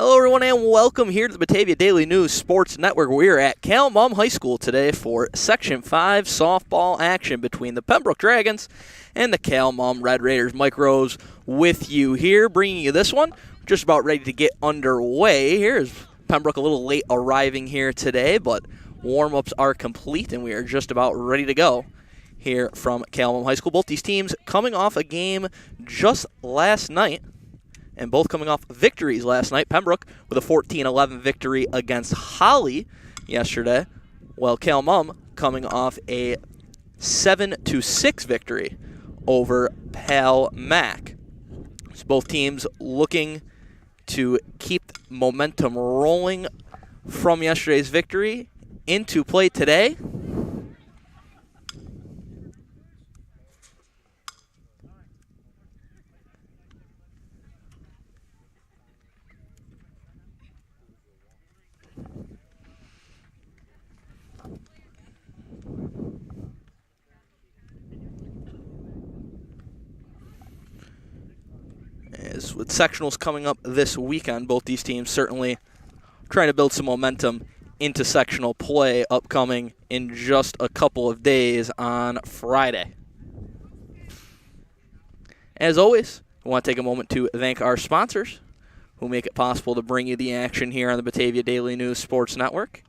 Hello, everyone, and welcome here to the Batavia Daily News Sports Network. We're at Calmum High School today for Section 5 softball action between the Pembroke Dragons and the Calmum Red Raiders. Mike Rose with you here, bringing you this one. Just about ready to get underway. Here's Pembroke a little late arriving here today, but warm-ups are complete, and we are just about ready to go here from Calmum High School. Both these teams coming off a game just last night, and both coming off victories last night. Pembroke with a 14-11 victory against Holly yesterday, while Calmum coming off a 7-6 victory over Pal Mac. So both teams looking to keep momentum rolling from yesterday's victory into play today. As with sectionals coming up this weekend, both these teams certainly trying to build some momentum into sectional play upcoming in just a couple of days on Friday. As always, we want to take a moment to thank our sponsors who make it possible to bring you the action here on the Batavia Daily News Sports Network.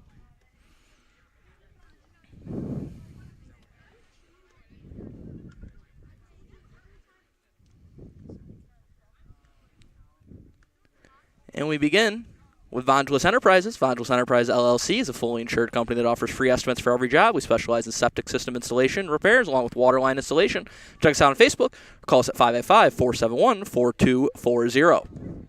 And we begin with Vongelis Enterprises. Vongelis Enterprises LLC is a fully insured company that offers free estimates for every job. We specialize in septic system installation, repairs, along with water line installation. Check us out on Facebook or call us at 585-471-4240.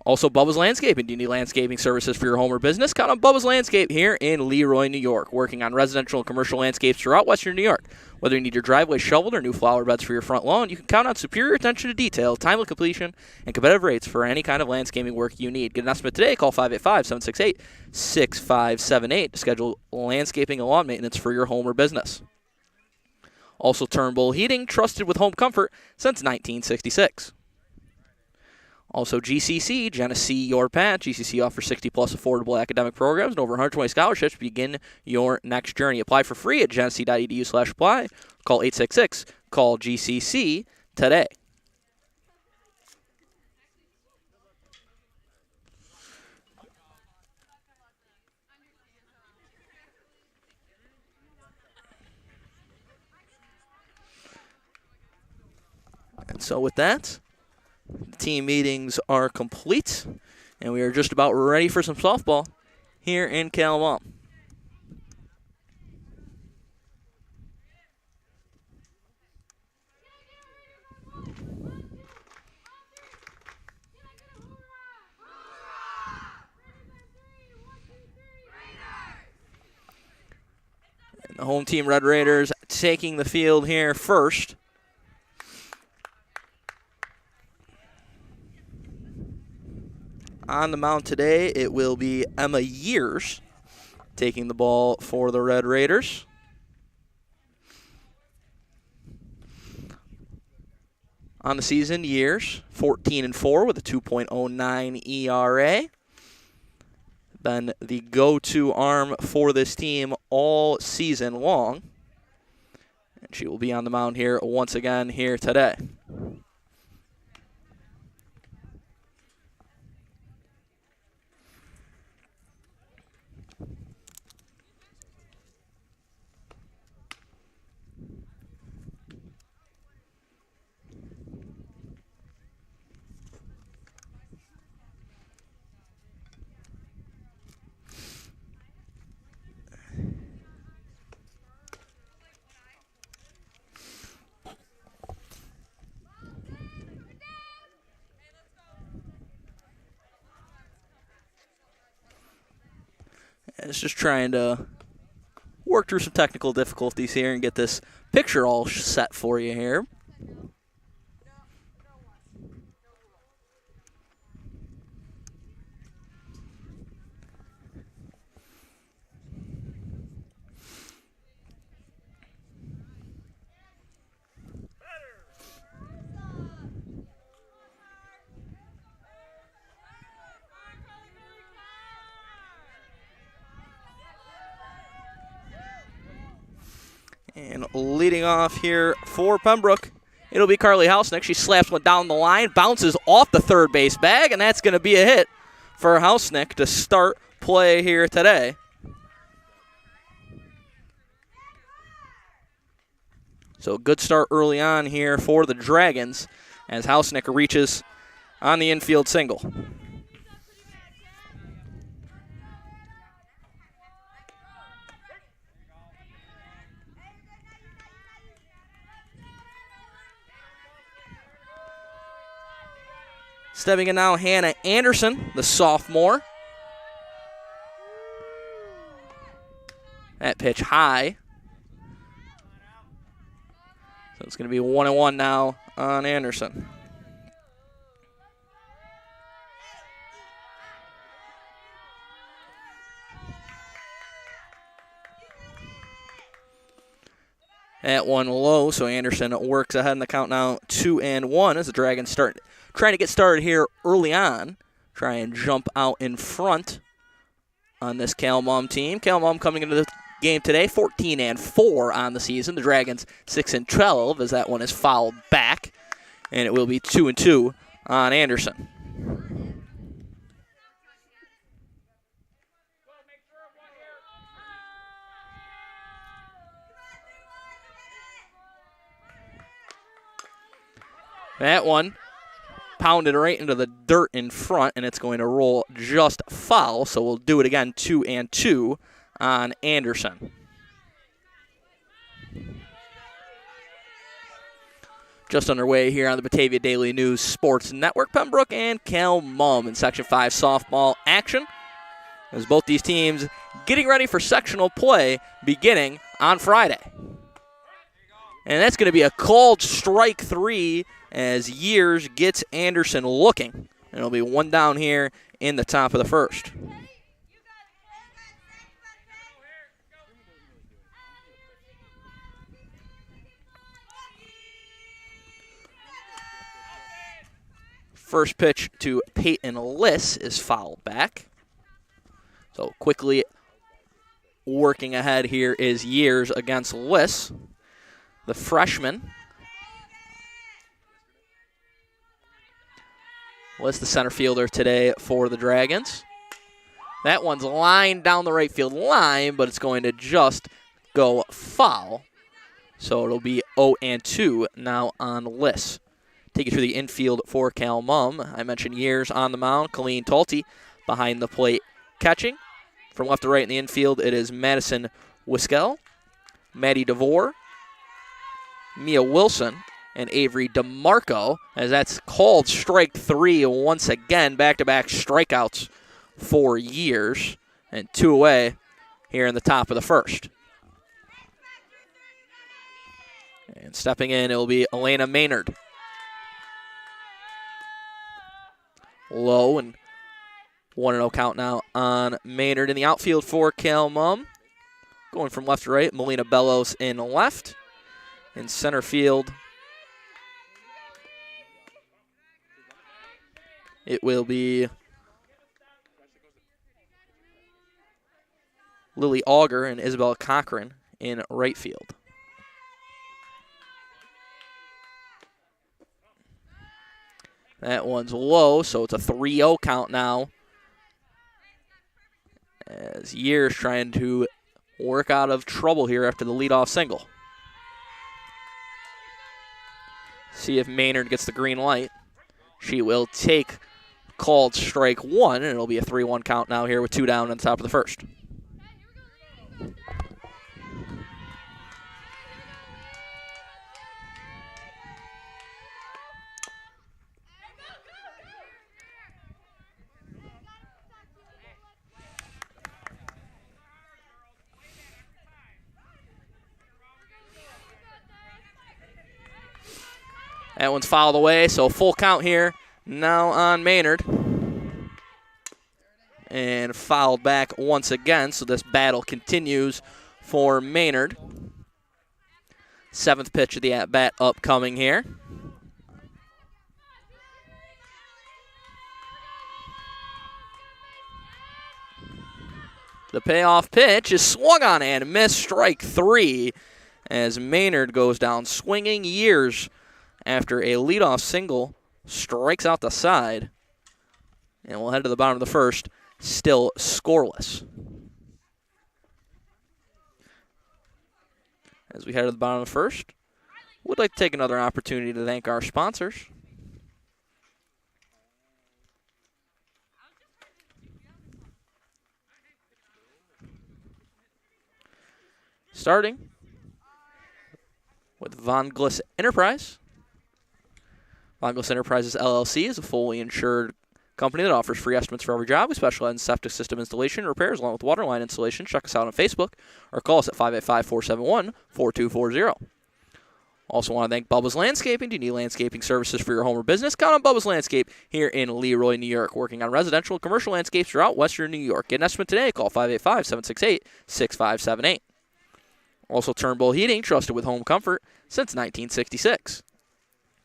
Also, Bubba's Landscaping. Do you need landscaping services for your home or business? Count on Bubba's Landscape here in Leroy, New York, working on residential and commercial landscapes throughout Western New York. Whether you need your driveway shoveled or new flower beds for your front lawn, you can count on superior attention to detail, timely completion, and competitive rates for any kind of landscaping work you need. Get an estimate today. Call 585-768-6578 to schedule landscaping and lawn maintenance for your home or business. Also, Turnbull Heating, trusted with home comfort since 1966. Also, GCC, Genesee Your Path. GCC offers 60-plus affordable academic programs and over 120 scholarships to begin your next journey. Apply for free at genesee.edu/apply. Call 866-CALL-GCC today. And so with that, team meetings are complete, and we are just about ready for some softball here in Calmum. And the home team Red Raiders taking the field here first. On the mound today, it will be Emma Years taking the ball for the Red Raiders. On the season, Years 14-4 with a 2.09 ERA. Been the go-to arm for this team all season long. And she will be on the mound here once again here today. It's just trying to work through some technical difficulties here and get this picture all set for you here. leading off here for Pembroke, it'll be Carly Hausnick. She slaps one down the line, bounces off the third base bag, and that's going to be a hit for Hausnick to start play here today. So good start early on here for the Dragons as Hausnick reaches on the infield single. Stepping in now, Hannah Anderson, the sophomore. That pitch high. So it's going to be 1-1 now on Anderson. That one low, so Anderson works ahead in the count now, 2-1 as the Dragons start trying to get started here early on. Try and jump out in front on this Cal-Mum team. Cal-Mum coming into the game today, 14-4 on the season. The Dragons 6-12 as that one is fouled back, and it will be 2-2 on Anderson. That one pounded right into the dirt in front, and it's going to roll just foul, so we'll do it again, 2-2 on Anderson. Just underway here on the Batavia Daily News Sports Network. Pembroke and Cal-Mum in Section 5 softball action, as both these teams getting ready for sectional play beginning on Friday. And that's going to be a called strike 3 as Years gets Anderson looking. And it'll be one down here in the top of the first. First pitch to Peyton Liss is fouled back. So quickly working ahead here is Years against Liss, the freshman. Liss, the center fielder today for the Dragons. That one's lined down the right field line, but it's going to just go foul. So it'll be 0-2 now on Liss. Take you through the infield for Cal-Mum. I mentioned Years on the mound. Colleen Talty behind the plate catching. From left to right in the infield, it is Madison Wiskell, Maddie DeVore, Mia Wilson, and Avery DeMarco, as that's called strike 3 once again. Back-to-back strikeouts for Years, and 2 away here in the top of the first. And stepping in, it will be Elena Maynard. Low, and 1-0 count now on Maynard. In the outfield for Cal-Mum, going from left to right, Melina Bellows in left. In center field, it will be Lily Auger and Isabella Cochran in right field. That one's low, so it's a 3-0 count now, as Years trying to work out of trouble here after the leadoff single. See if Maynard gets the green light. She will take called strike 1, and it'll be a 3-1 count now here with 2 down on top of the first. That one's fouled away, so full count here now on Maynard. And fouled back once again, so this battle continues for Maynard. 7th pitch of the at-bat upcoming here. The payoff pitch is swung on and missed, strike 3. as Maynard goes down swinging years after a leadoff single, strikes out the side, and we'll head to the bottom of the first, still scoreless. As we head to the bottom of the first, would like to take another opportunity to thank our sponsors. Starting with Von Gliss Enterprise. Von Gliss Enterprises LLC is a fully insured company that offers free estimates for every job. We specialize in septic system installation and repairs along with water line installation. Check us out on Facebook or call us at 585-471-4240. Also want to thank Bubba's Landscaping. Do you need landscaping services for your home or business? Count on Bubba's Landscape here in Leroy, New York, working on residential and commercial landscapes throughout western New York. Get an estimate today. Call 585-768-6578. Also Turnbull Heating, trusted with home comfort since 1966.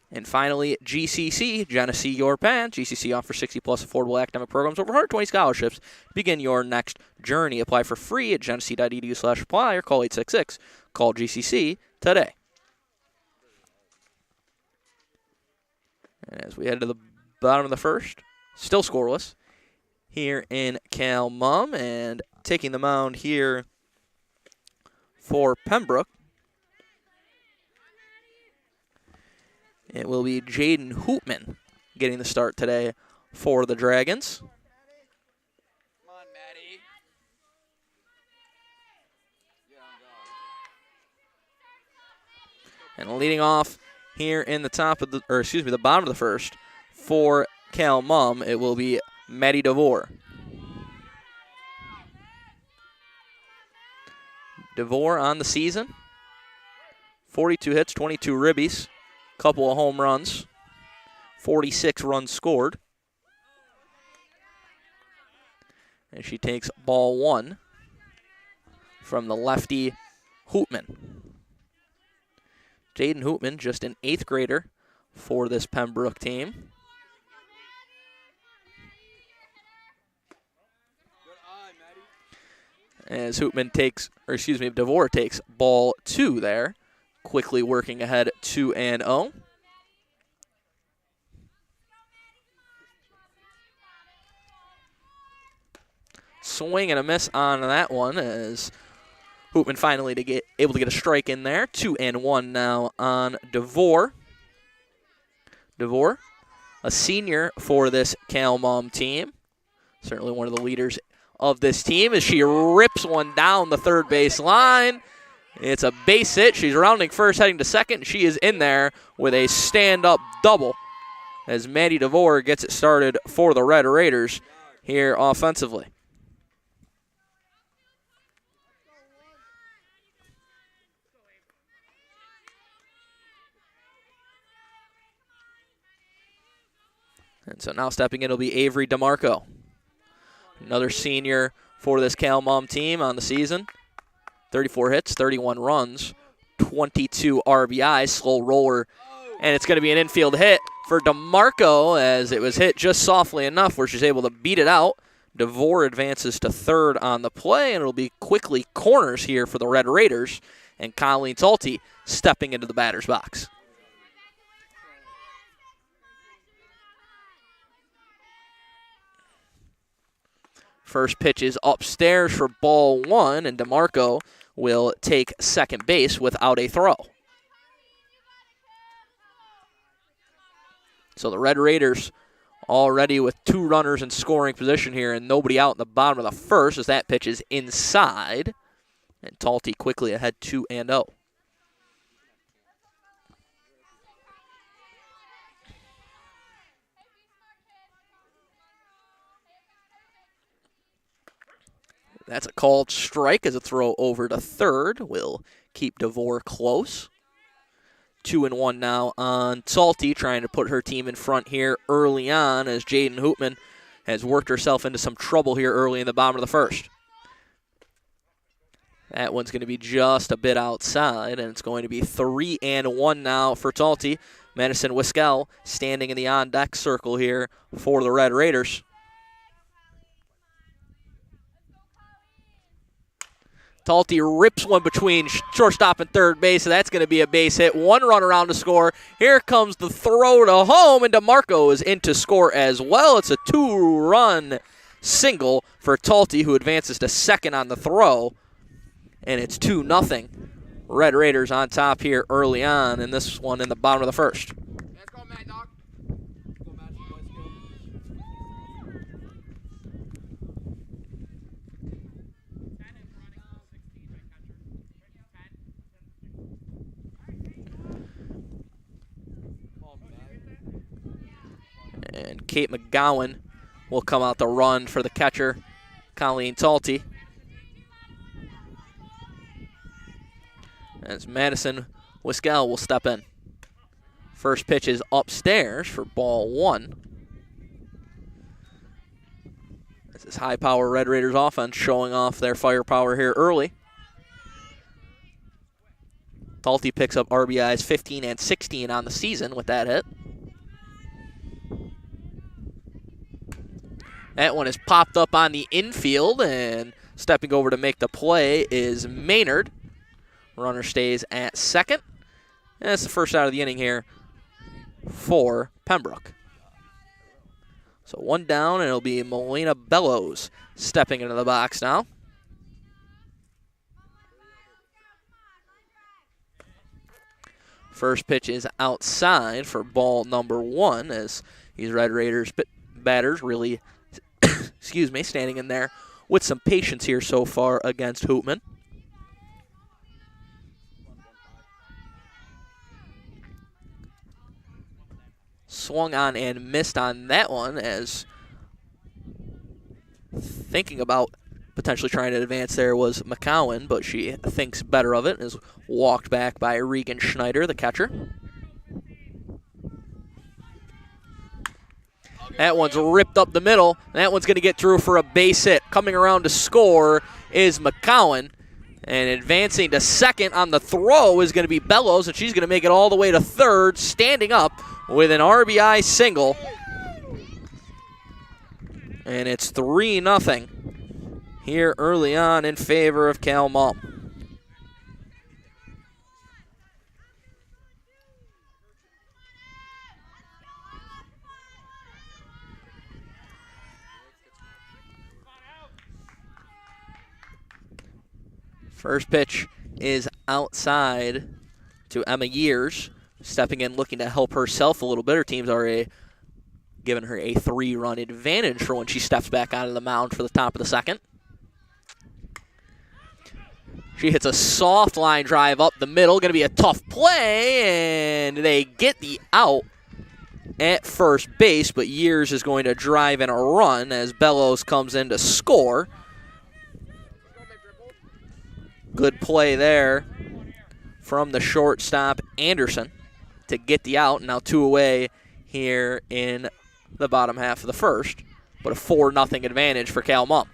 And finally, GCC, Genesee Your Path. GCC offers 60-plus affordable academic programs, over 120 scholarships to begin your next journey. Apply for free at genesee.edu/apply or call 866-CALL-GCC today. And as we head to the bottom of the first, still scoreless here in Cal Mum, and taking the mound here for Pembroke, it will be Jaden Hoopman getting the start today for the Dragons. Come on, Maddie. And leading off here in the the bottom of the first for Cal Mum, it will be Maddie DeVore. DeVore on the season, 42 hits, 22 ribbies, couple of home runs, 46 runs scored. And she takes ball one from the lefty Hoopman. Jaden Hoopman, just an 8th grader for this Pembroke team. As DeVore takes ball two there, quickly working ahead 2-0. Swing and a miss on that one as Hoopman finally able to get a strike in there. 2-1 now on DeVore. DeVore, a senior for this Cal Mum team. Certainly one of the leaders of this team as she rips one down the third base line. It's a base hit. She's rounding first, heading to second. She is in there with a stand-up double as Maddie DeVore gets it started for the Red Raiders here offensively. And so now stepping in will be Avery DeMarco, another senior for this Cal Mum team on the season. 34 hits, 31 runs, 22 RBIs, slow roller. And it's going to be an infield hit for DeMarco as it was hit just softly enough where she's able to beat it out. DeVore advances to third on the play, and it'll be quickly corners here for the Red Raiders. And Colleen Talty stepping into the batter's box. First pitch is upstairs for ball one, and DeMarco will take second base without a throw. So the Red Raiders already with 2 runners in scoring position here and nobody out in the bottom of the first as that pitch is inside. And Talty quickly ahead 2-0. That's a called strike as a throw over to third will keep DeVore close. 2-1 now on Talty, trying to put her team in front here early on as Jaden Hoopman has worked herself into some trouble here early in the bottom of the first. That one's going to be just a bit outside, and it's going to be 3-1 now for Talty. Madison Wiskell standing in the on-deck circle here for the Red Raiders. Talty rips one between shortstop and third base, so that's going to be a base hit. One run around to score. Here comes the throw to home, and DeMarco is in to score as well. It's a 2-run single for Talty, who advances to second on the throw, and it's 2-0. Red Raiders on top here early on in this one in the bottom of the first. Let's go, Mad Dog. Let's go, Mad. And Kate McGowan will come out to run for the catcher, Colleen Talty. As Madison Wiskell will step in. First pitch is upstairs for ball 1. This is high-power Red Raiders offense showing off their firepower here early. Talty picks up RBIs 15 and 16 on the season with that hit. That one is popped up on the infield, and stepping over to make the play is Maynard. Runner stays at second. And that's the first out of the inning here for Pembroke. So one down, and it'll be Melina Bellows stepping into the box now. First pitch is outside for ball number 1, as these Red Raiders batters really standing in there with some patience here so far against Hoopman. Swung on and missed on that one, as thinking about potentially trying to advance there was McCowan, but she thinks better of it and is walked back by Regan Schneider, the catcher. That one's ripped up the middle. That one's going to get through for a base hit. Coming around to score is McCowan. And advancing to second on the throw is going to be Bellows, and she's going to make it all the way to third, standing up with an RBI single. And it's 3-0 here early on in favor of Cal Mum. First pitch is outside to Emma Years, stepping in looking to help herself a little bit. Her team's already given her a 3-run advantage for when she steps back onto the mound for the top of the second. She hits a soft line drive up the middle. Going to be a tough play, and they get the out at first base, but Years is going to drive in a run as Bellows comes in to score. Good play there from the shortstop, Anderson, to get the out. Now 2 away here in the bottom half of the first, but a 4-0 advantage for Cal Mum.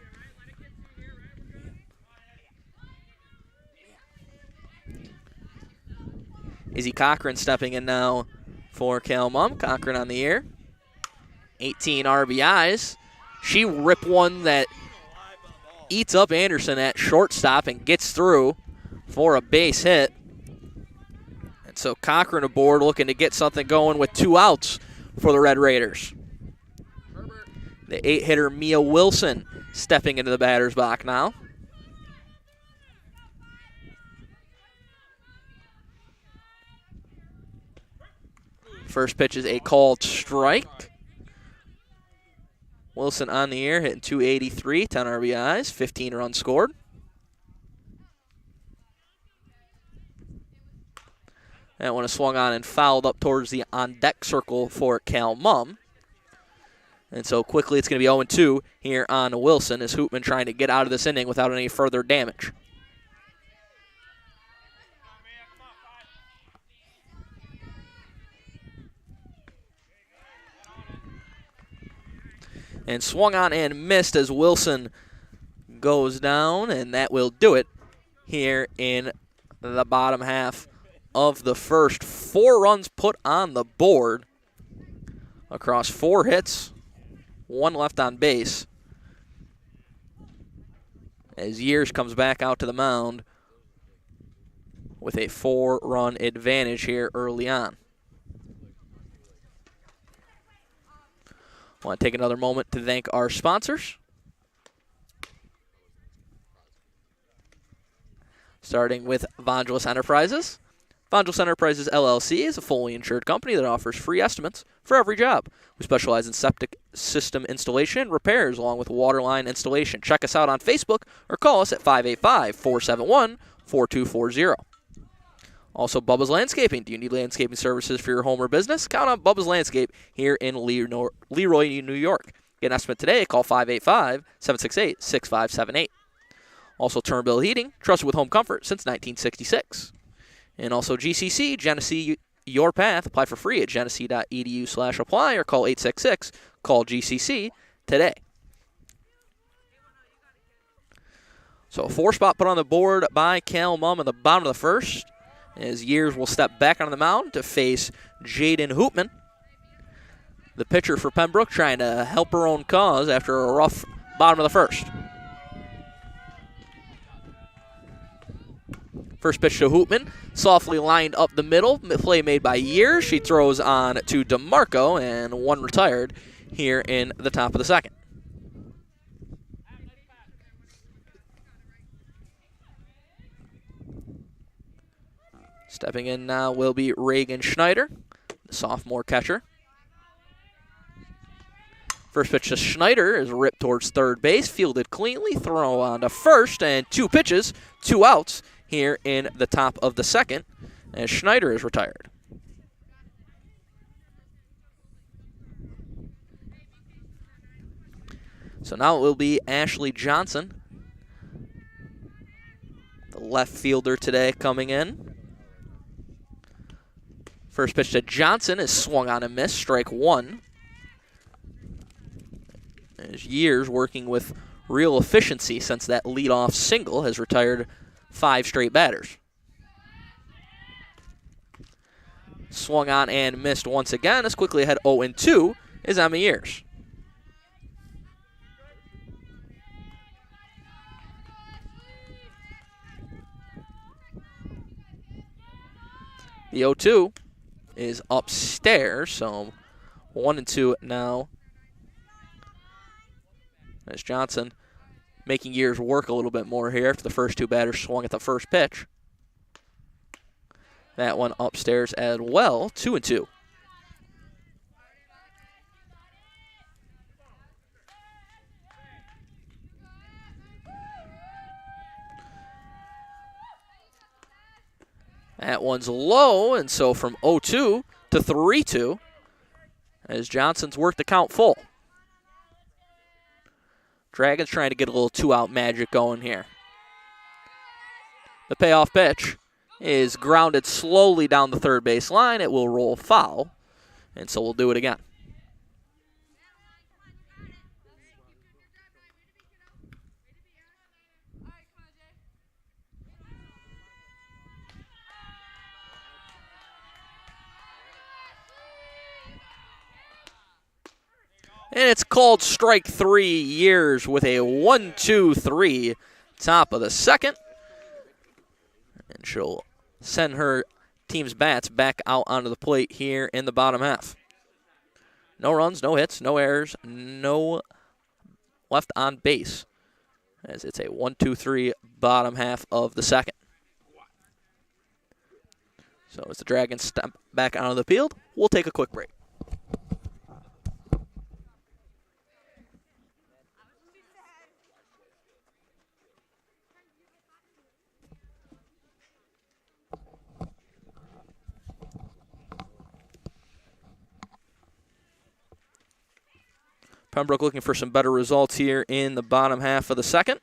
Izzy Cochran stepping in now for Cal Mum. Cochran on the air. 18 RBIs. She ripped one that eats up Anderson at shortstop and gets through for a base hit. And so Cochran aboard, looking to get something going with 2 outs for the Red Raiders. The 8-hitter Mia Wilson stepping into the batter's box now. First pitch is a called strike. Wilson on the air, hitting .283, 10 RBIs, 15 runs scored. That one is swung on and fouled up towards the on-deck circle for Cal Mum. And so quickly it's going to be 0-2 here on Wilson as Hoopman trying to get out of this inning without any further damage. And swung on and missed as Wilson goes down, and that will do it here in the bottom half of the first. 4 runs put on the board across 4 hits, 1 left on base. as Years comes back out to the mound with a 4-run advantage here early on. I want to take another moment to thank our sponsors. Starting with Vangelis Enterprises. Vangelis Enterprises LLC is a fully insured company that offers free estimates for every job. We specialize in septic system installation, repairs, along with waterline installation. Check us out on Facebook or call us at 585-471-4240. Also, Bubba's Landscaping. Do you need landscaping services for your home or business? Count on Bubba's Landscape here in Leroy, New York. Get an estimate today. Call 585-768-6578. Also, Turnbull Heating, trusted with home comfort since 1966. And also GCC, Genesee Your Path. Apply for free at genesee.edu/apply or call 866-CALL-GCC today. So a 4-spot put on the board by Cal Mumm in the bottom of the first, as Years will step back on the mound to face Jaden Hoopman. The pitcher for Pembroke trying to help her own cause after a rough bottom of the first. First pitch to Hoopman, softly lined up the middle. Play made by Years. She throws on to DeMarco, and one retired here in the top of the second. Stepping in now will be Reagan Schneider, the sophomore catcher. First pitch to Schneider is ripped towards third base, fielded cleanly, throw on to first, and 2 pitches, 2 outs here in the top of the second, as Schneider is retired. So now it will be Ashley Johnson, the left fielder today, coming in. First pitch to Johnson is swung on and missed, strike 1. As Years working with real efficiency since that leadoff single has retired 5 straight batters. Swung on and missed once again. As quickly ahead 0-2 is Emma Years. The 0-2 is upstairs, so 1-2 now. As Johnson making Years work a little bit more here after the first 2 batters swung at the first pitch. That one upstairs as well, 2-2. That one's low, and so from 0-2 to 3-2 as Johnson's worked the count full. Dragons trying to get a little 2-out magic going here. The payoff pitch is grounded slowly down the third base line. It will roll foul, and so we'll do it again. And it's called strike 3. Years with a 1-2-3 top of the second. And she'll send her team's bats back out onto the plate here in the bottom half. No runs, no hits, no errors, no left on base, as it's a 1-2-3 bottom half of the second. So as the Dragons step back onto the field, we'll take a quick break. Pembroke looking for some better results here in the bottom half of the second.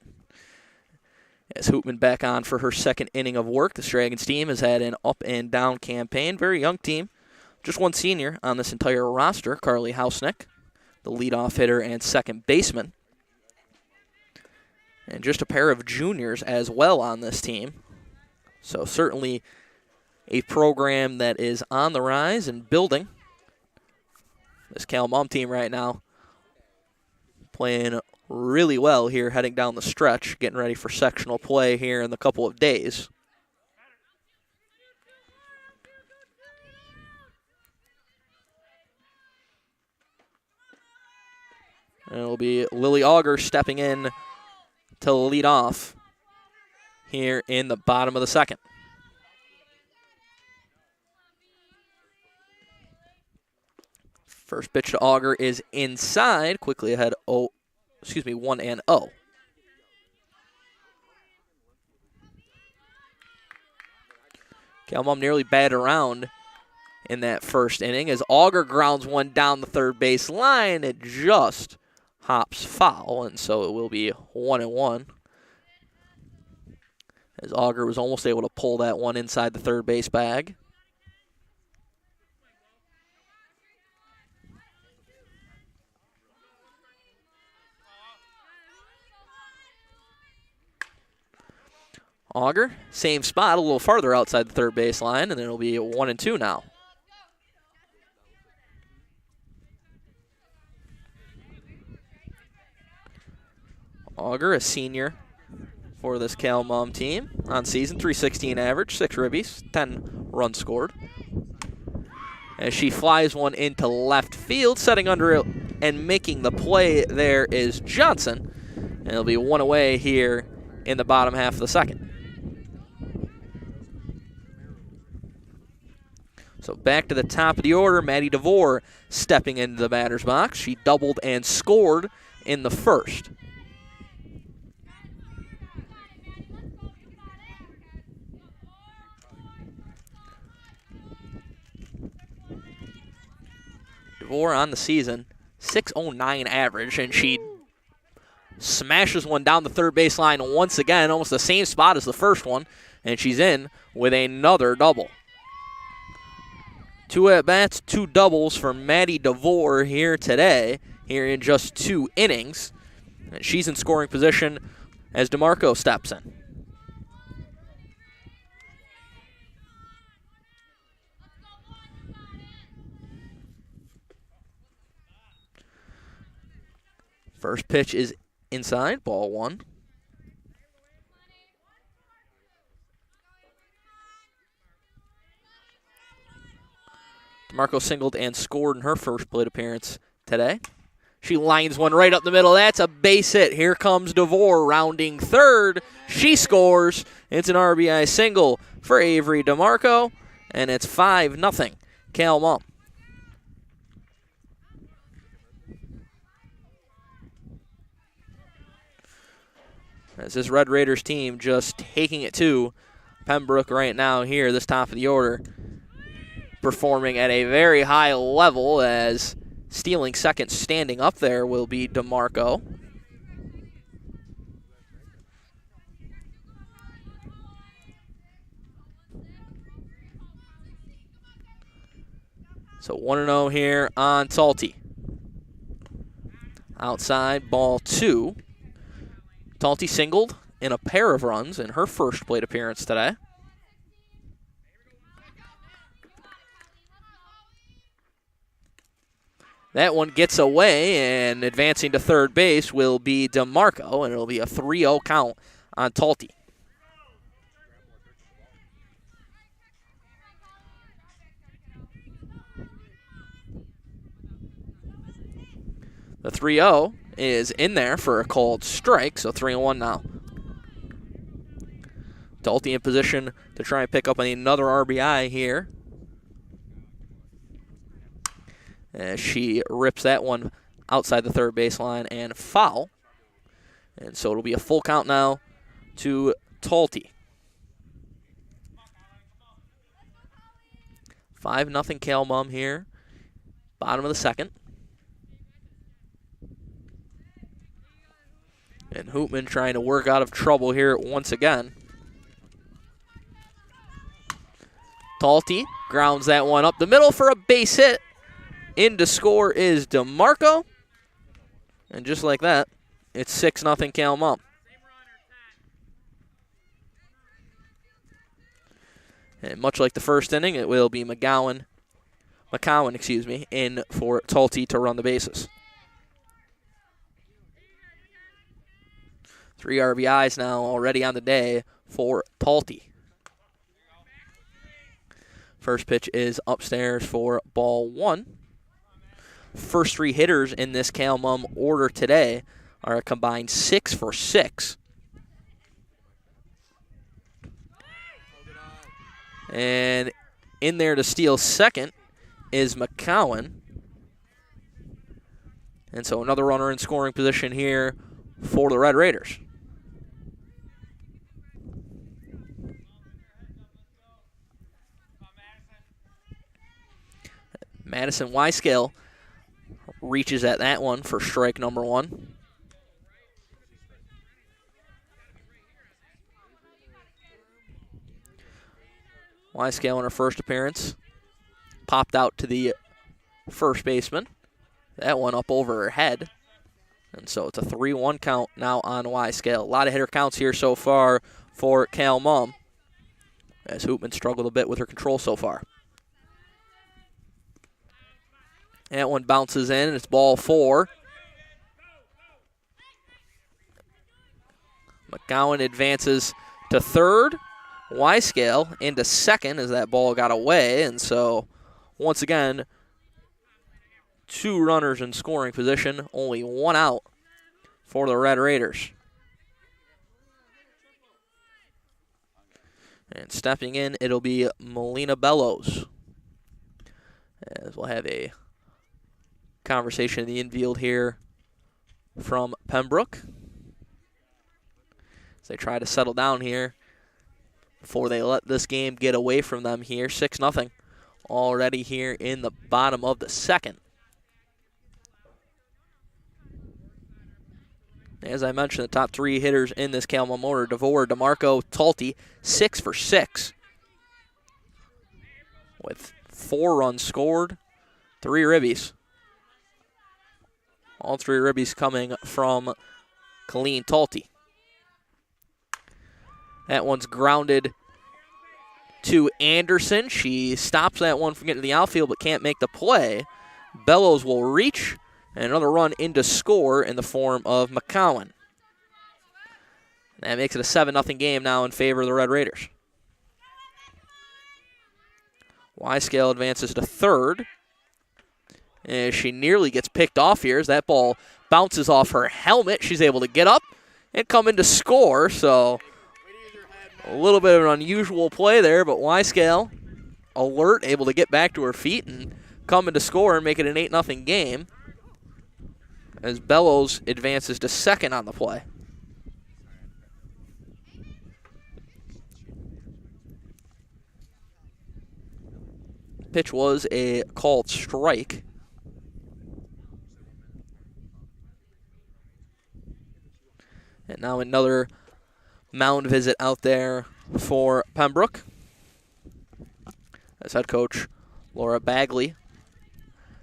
As Hoopman back on for her second inning of work. This Dragons team has had an up and down campaign. Very young team. Just one senior on this entire roster, Carly Hausnick, the leadoff hitter and second baseman. And just a pair of juniors as well on this team. So certainly a program that is on the rise and building. This Cal Mumm team right now playing really well here heading down the stretch, getting ready for sectional play here in a couple of days. And it'll be Lily Auger stepping in to lead off here in the bottom of the second. First pitch to Auger is inside, quickly ahead 1-0. Calmum nearly batted around in that first inning as Auger grounds one down the third base line. It just hops foul, and so it will be 1-1. As Auger was almost able to pull that one inside the third base bag. Auger, same spot, a little farther outside the third base line, and then it'll be 1-2 now. Auger, a senior for this Calmum team on season, .316 average, 6 ribbies, 10 runs scored. As she flies one into left field, setting under it and making the play there is Johnson. And it'll be one away here in the bottom half of the second. So back to the top of the order, Maddie DeVore stepping into the batter's box. She doubled and scored in the first. DeVore on the season, .609 average, and she smashes one down the third base line once again, almost the same spot as the first one, and she's in with another double. 2 at-bats, 2 doubles for Maddie DeVore here today, here in just 2 innings. And she's in scoring position as DeMarco steps in. First pitch is inside, ball 1. DeMarco singled and scored in her first plate appearance today. She lines one right up the middle. That's a base hit. Here comes DeVore rounding third. She scores. It's an RBI single for Avery DeMarco, and it's 5-0 Calmum. As this Red Raiders team just taking it to Pembroke right now here, this top of the order, performing at a very high level as stealing second standing up there will be DeMarco. So 1-0 here on Talty. Outside, ball 2. Talty singled in a pair of runs in her first plate appearance today. That one gets away, and advancing to third base will be DeMarco, and it'll be a 3-0 count on Talty. The 3-0 is in there for a called strike, so 3-1 now. Talty in position to try and pick up another RBI here, as she rips that one outside the third baseline and foul. And so it'll be a full count now to Talty. 5-0 Calmum here, bottom of the second. And Hoopman trying to work out of trouble here once again. Talty grounds that one up the middle for a base hit. In to score is DeMarco. And just like that, it's 6-0 Calmum. And much like the first inning, it will be McCowan, in for Talty to run the bases. 3 RBIs now already on the day for Talty. First pitch is upstairs for ball 1. First 3 hitters in this Cal Mum order today are a combined 6 for 6. And in there to steal second is McCowan. And so another runner in scoring position here for the Red Raiders. Madison Wyscale reaches at that one for strike number 1. Wyscale in her first appearance popped out to the first baseman. That one up over her head. And so it's a 3-1 count now on Wyscale. A lot of hitter counts here so far for Cal Mum, as Hoopman struggled a bit with her control so far. That one bounces in, and it's ball 4. McGowan advances to third. Wyscale into second as that ball got away. And so, once again, 2 runners in scoring position, only 1 out for the Red Raiders. And stepping in, it'll be Melina Bellows, as we'll have a conversation in the infield here from Pembroke as they try to settle down here before they let this game get away from them here. 6-0 already here in the bottom of the second. As I mentioned, the top 3 hitters in this Cal Mum order: DeVore, DeMarco, Talty, 6 for 6 with 4 runs scored, 3 ribbies. All 3 ribbies coming from Colleen Talty. That one's grounded to Anderson. She stops that one from getting to the outfield but can't make the play. Bellows will reach, and another run in to score in the form of McCowan. That makes it a 7-0 game now in favor of the Red Raiders. Wyscale advances to third. And she nearly gets picked off here as that ball bounces off her helmet. She's able to get up and come in to score. So a little bit of an unusual play there, but Wyscale alert, able to get back to her feet and come in to score and make it an 8-0 game as Bellows advances to second on the play. Pitch was a called strike. And now another mound visit out there for Pembroke, as head coach Laura Bagley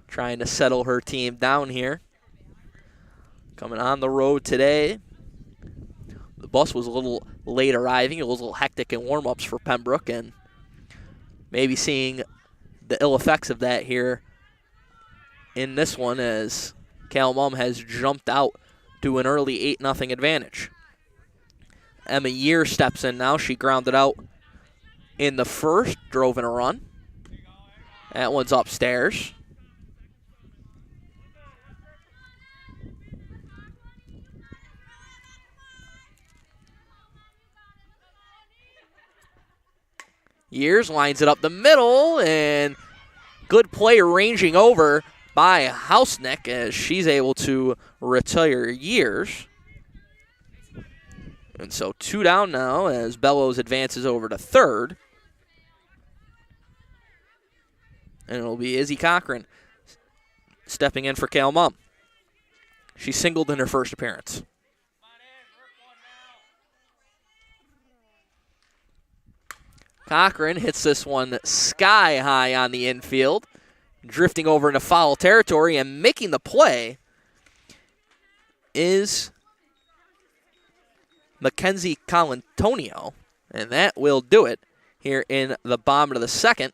trying to settle her team down here. Coming on the road today. The bus was a little late arriving. It was a little hectic in warm-ups for Pembroke, and maybe seeing the ill effects of that here in this one as Cal Mum has jumped out to an early 8-0 advantage. Emma Year steps in now. She grounded out in the first, drove in a run. That one's upstairs. Years lines it up the middle, and good play ranging over by Hausnick as she's able to retire Years. And so 2 down now as Bellows advances over to third. And it'll be Izzy Cochran stepping in for Cal Mum. She singled in her first appearance. Cochran hits this one sky high on the infield, drifting over into foul territory, and making the play is Mackenzie Colantonio, and that will do it here in the bottom of the second.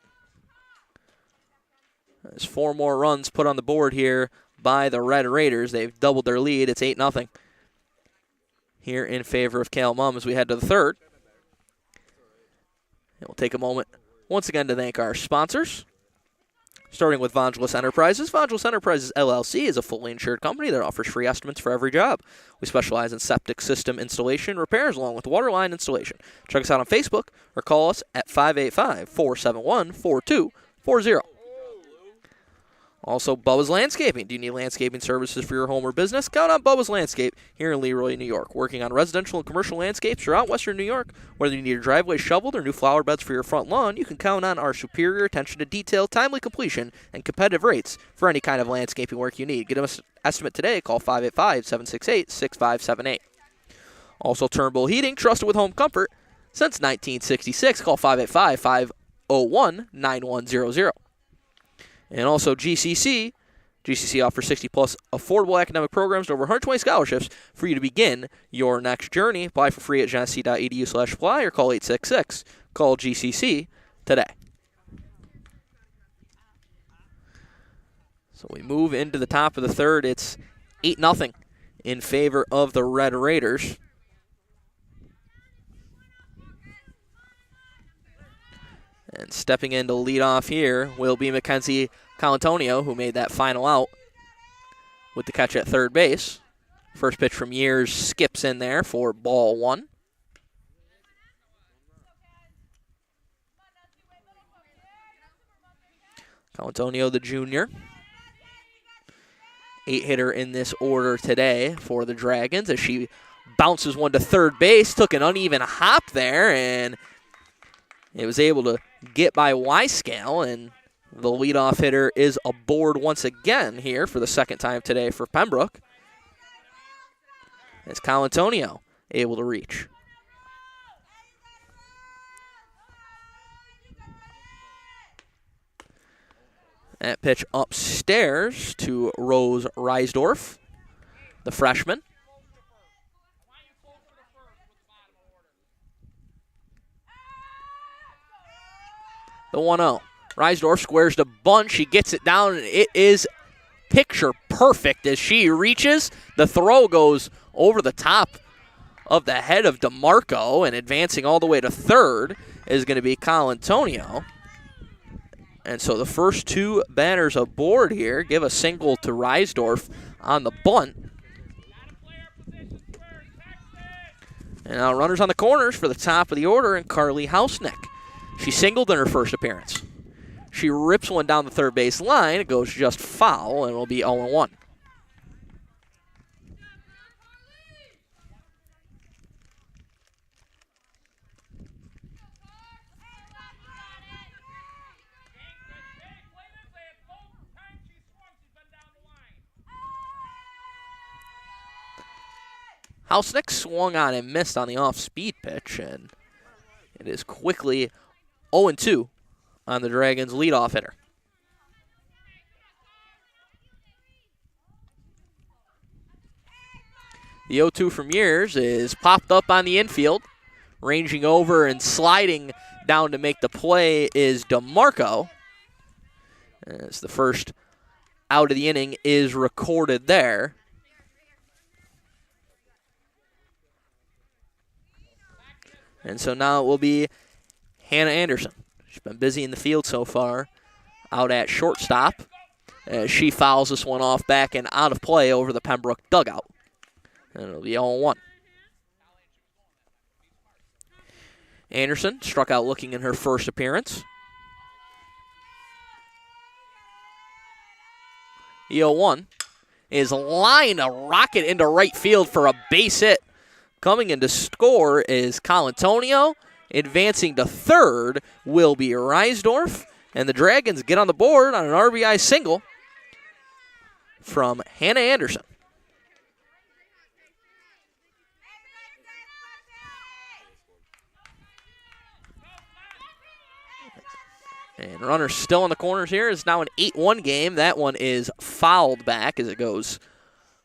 There's 4 more runs put on the board here by the Red Raiders. They've doubled their lead. It's 8-0 here in favor of Cal Mum as we head to the third. And we'll take a moment once again to thank our sponsors, starting with Vangelis Enterprises. Vangelis Enterprises, LLC is a fully insured company that offers free estimates for every job. We specialize in septic system installation, repairs, along with water line installation. Check us out on Facebook or call us at 585-471-4240. Also, Bubba's Landscaping. Do you need landscaping services for your home or business? Count on Bubba's Landscape here in Leroy, New York. Working on residential and commercial landscapes throughout western New York. Whether you need your driveway shoveled or new flower beds for your front lawn, you can count on our superior attention to detail, timely completion, and competitive rates for any kind of landscaping work you need. Get an estimate today. Call 585-768-6578. Also, Turnbull Heating, trusted with home comfort since 1966. Call 585-501-9100. And also GCC. GCC offers 60-plus affordable academic programs and over 120 scholarships for you to begin your next journey. Apply for free at genesee.edu/apply or call 866. Call GCC today. So we move into the top of the third. It's 8-0 in favor of the Red Raiders. And stepping in to lead off here will be Mackenzie Colantonio, who made that final out with the catch at third base. First pitch from Years skips in there for ball one. Colantonio, the junior. 8-hitter in this order today for the Dragons as she bounces one to third base. Took an uneven hop there, and it was able to get by Wyscale, and the leadoff hitter is aboard once again here for the second time today for Pembroke. It's Colantonio able to reach. That pitch upstairs to Rose Reisdorf, the freshman. The 1-0. Reisdorf squares the bunt. She gets it down, and it is picture perfect as she reaches. The throw goes over the top of the head of DeMarco, and advancing all the way to third is going to be Colantonio. And so the first two batters aboard here give a single to Reisdorf on the bunt. And now runners on the corners for the top of the order, and Carly Hausnick. She singled in her first appearance. She rips one down the third base line. It goes just foul, and will be 0-1. Hausnick swung on and missed on the off-speed pitch, and it is quickly 0-2 on the Dragons' leadoff hitter. The 0-2 from Years is popped up on the infield. Ranging over and sliding down to make the play is DeMarco. As the first out of the inning is recorded there. And so now it will be Hannah Anderson. She's been busy in the field so far, out at shortstop, as she fouls this one off back and out of play over the Pembroke dugout. And it'll be 0-1. Anderson struck out looking in her first appearance. The 0-1 is lined a rocket into right field for a base hit. Coming in to score is Colantonio. Advancing to third will be Reisdorf. And the Dragons get on the board on an RBI single from Hannah Anderson. And runners still in the corners here. It's now an 8-1 game. That one is fouled back as it goes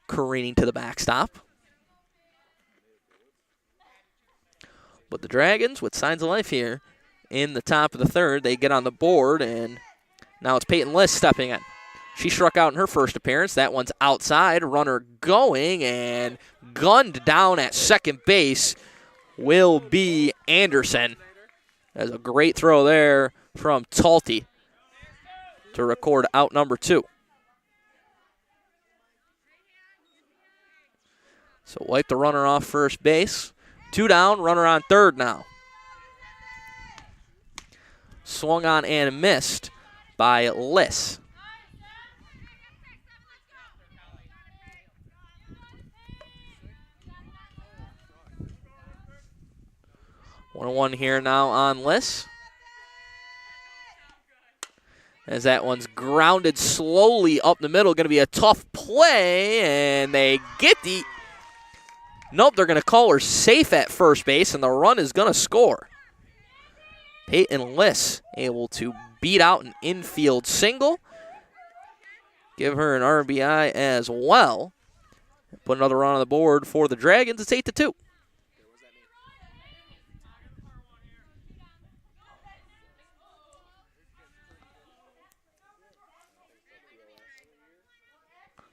careening to the backstop. But the Dragons, with signs of life here in the top of the third, they get on the board, and now it's Peyton List stepping in. She struck out in her first appearance. That one's outside. Runner going and gunned down at second base will be Anderson. That's a great throw there from Talty to record out number 2. So wipe the runner off first base. 2 down, runner on third now. Swung on and missed by Liss. 1-1 here now on Liss. As that one's grounded slowly up the middle. Going to be a tough play, and they get the... Nope, they're going to call her safe at first base, and the run is going to score. Peyton Liss able to beat out an infield single. Give her an RBI as well. Put another run on the board for the Dragons. It's 8-2.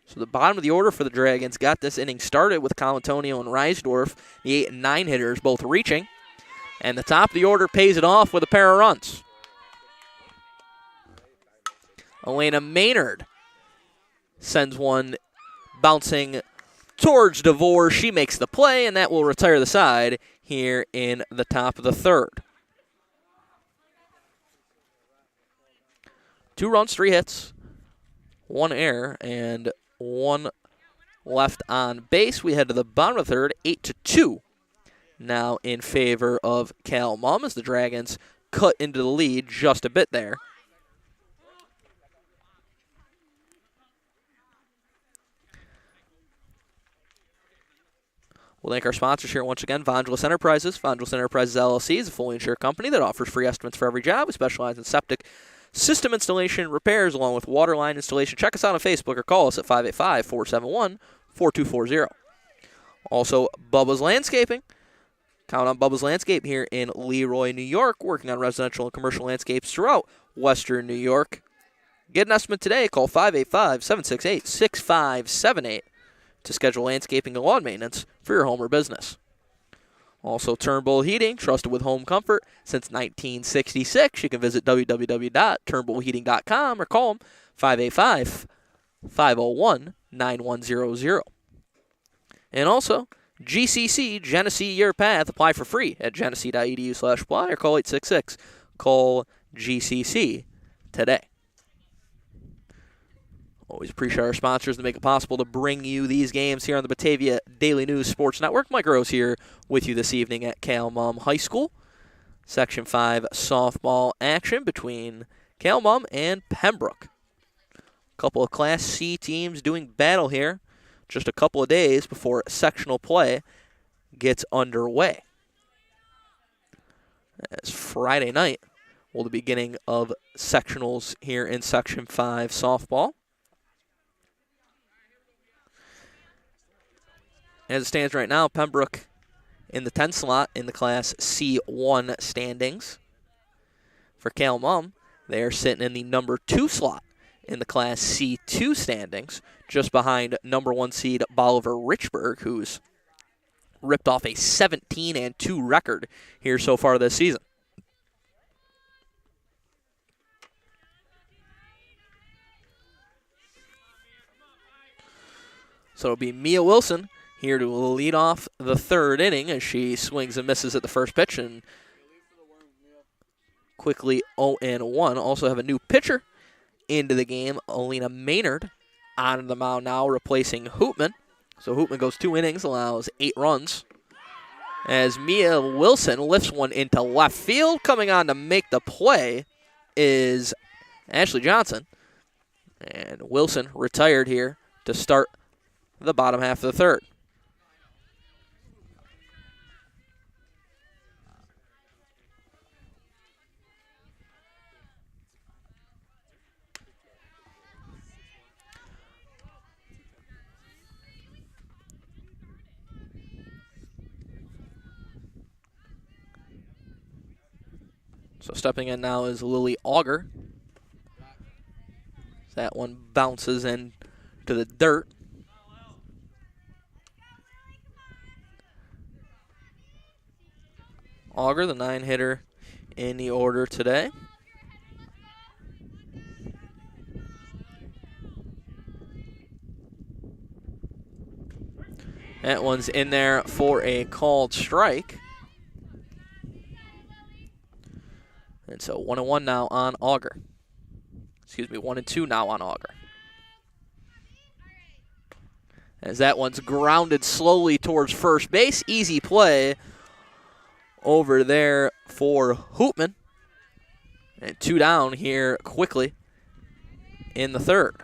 So the bottom of the order for the Dragons got this inning started with Colantonio and Reisdorf, the 8 and 9 hitters, both reaching. And the top of the order pays it off with a pair of runs. Elena Maynard sends one bouncing towards DeVore. She makes the play, and that will retire the side here in the top of the third. 2 runs, 3 hits, 1 error, and 1 left on base. We head to the bottom of the third, 8-2. Now in favor of Cal Mumm as the Dragons cut into the lead just a bit there. We'll thank our sponsors here once again. Vongelis Enterprises. Vongelis Enterprises LLC is a fully insured company that offers free estimates for every job. We specialize in septic system installation, repairs, along with water line installation. Check us out on Facebook or call us at 585-471-4240. Also, Bubba's Landscaping. Count on Bubba's Landscape here in Leroy, New York, working on residential and commercial landscapes throughout western New York. Get an estimate today. Call 585-768-6578 to schedule landscaping and lawn maintenance for your home or business. Also, Turnbull Heating, trusted with home comfort since 1966. You can visit www.turnbullheating.com or call them 585-501-9100. And also, GCC, Genesee Your Path. Apply for free at genesee.edu/apply or call 866-CALL-GCC today. Always appreciate our sponsors to make it possible to bring you these games here on the Batavia Daily News Sports Network. Mike Rose here with you this evening at Cal Mumm High School. Section 5 softball action between Cal Mumm and Pembroke. A couple of Class C teams doing battle here just a couple of days before sectional play gets underway. As Friday night will the beginning of sectionals here in Section 5 softball. As it stands right now, Pembroke in the 10 slot in the Class C1 standings. For Cal Mumm, they are sitting in the number 2 slot in the Class C2 standings, just behind number 1 seed Bolivar Richburg, who's ripped off a 17-2 record here so far this season. So it'll be Mia Wilson here to lead off the third inning as she swings and misses at the first pitch and quickly 0-1. Also have a new pitcher into the game, Alina Maynard, on the mound now, replacing Hoopman. So Hoopman goes 2 innings, allows 8 runs. As Mia Wilson lifts one into left field, coming on to make the play is Ashley Johnson. And Wilson retired here to start the bottom half of the third. So stepping in now is Lily Auger. That one bounces in to the dirt. Auger, the 9-hitter in the order today. That one's in there for a called strike. And so 1-1 now on Auger. Excuse me, 1-2 now on Auger. As that one's grounded slowly towards first base. Easy play over there for Hoopman. And 2 down here quickly in the third.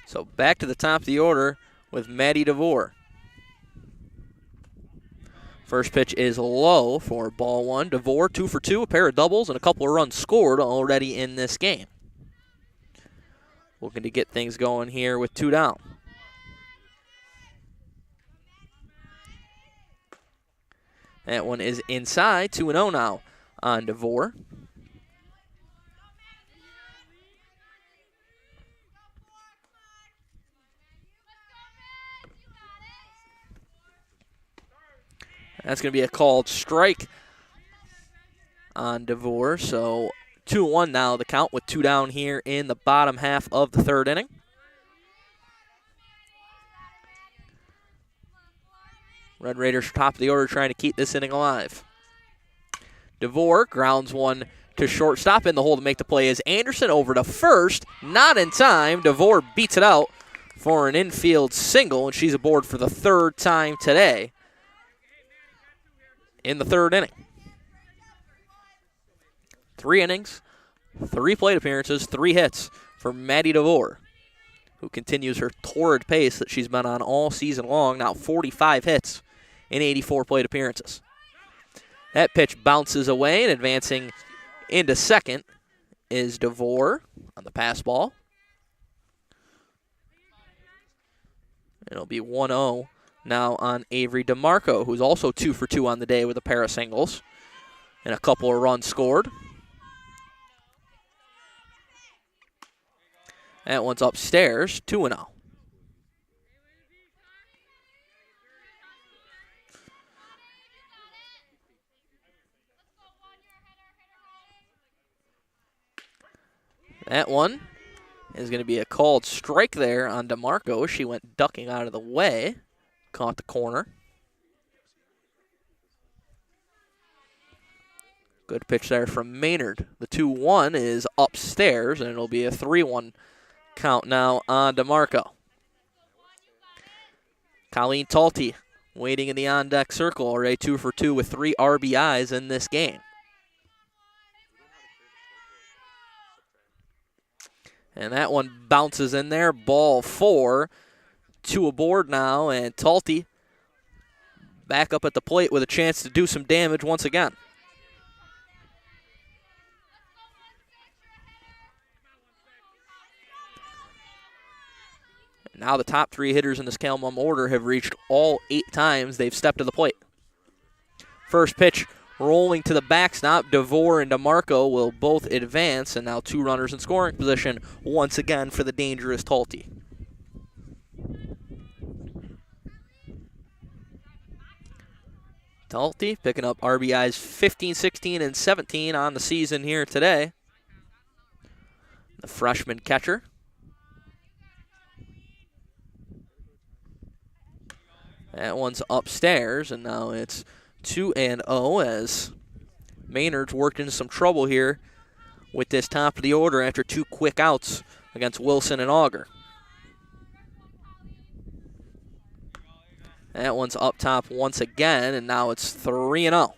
So back to the top of the order with Maddie DeVore. First pitch is low for ball 1. DeVore 2 for 2, a pair of doubles, and a couple of runs scored already in this game. Looking to get things going here with 2 down. That one is inside, 2-0 now on DeVore. That's going to be a called strike on DeVore. So 2-1 now the count with 2 down here in the bottom half of the third inning. Red Raiders top of the order trying to keep this inning alive. DeVore grounds one to shortstop. In the hole to make the play is Anderson over to first. Not in time. DeVore beats it out for an infield single, and she's aboard for the 3rd time today in the 3rd inning. 3 innings, 3 plate appearances, 3 hits for Maddie DeVore, who continues her torrid pace that she's been on all season long. Now 45 hits in 84 plate appearances. That pitch bounces away, and advancing into second is DeVore on the pass ball. It'll be 1-0 now on Avery DeMarco, who's also 2 for 2 on the day with a pair of singles and a couple of runs scored. That one's upstairs, 2-0. That one is going to be a called strike there on DeMarco. She went ducking out of the way. Caught the corner. Good pitch there from Maynard. The 2-1 is upstairs, and it'll be a 3-1 count now on DeMarco. Colleen Talty waiting in the on-deck circle, already 2 for 2 with 3 RBIs in this game. And that one bounces in there. Ball 4. 2 aboard now, and Talty back up at the plate with a chance to do some damage once again. Now the top 3 hitters in this Cal-Mum order have reached all 8 times they've stepped to the plate. First pitch rolling to the backstop. DeVore and DeMarco will both advance, and now 2 runners in scoring position once again for the dangerous Talty. Talty picking up RBIs 15, 16, and 17 on the season here today. The freshman catcher. That one's upstairs, and now it's 2-0 as Maynard's worked into some trouble here with this top of the order after 2 quick outs against Wilson and Auger. That one's up top once again, and now it's 3-0.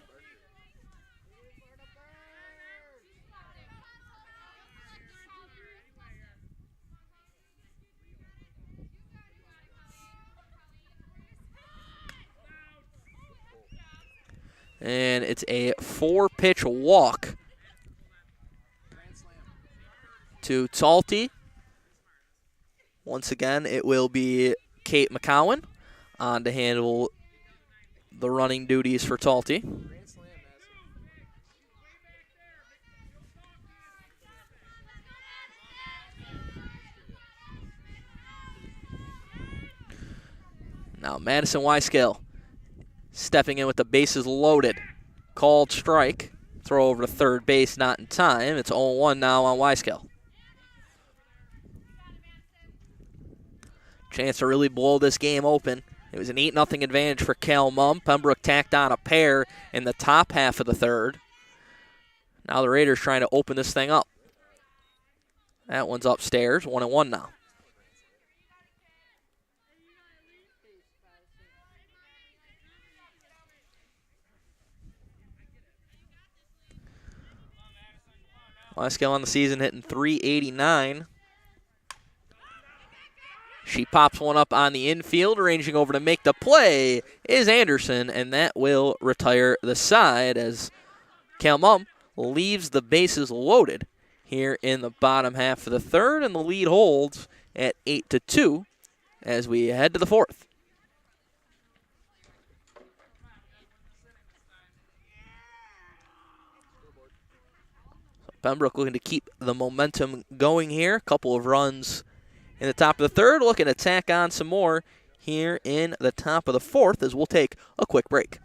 And it's a 4-pitch walk to Talty. Once again, it will be Kate McCowan on to handle the running duties for Talty. Now Madison Wyskill stepping in with the bases loaded. Called strike. Throw over to third base, not in time. It's 0-1 now on Wyskill. Chance to really blow this game open. It was an 8-0 advantage for Cal Mumm. Pembroke tacked on a pair in the top half of the third. Now the Raiders trying to open this thing up. That one's upstairs, 1-1 now. Wyskill on the season hitting .389. She pops one up on the infield, arranging over to make the play is Anderson, and that will retire the side as Cal Mumm leaves the bases loaded here in the bottom half of the third, and the lead holds at 8-2 as we head to the fourth. Pembroke looking to keep the momentum going here. A couple of runs in the top of the third, looking to tack on some more here in the top of the fourth as we'll take a quick break.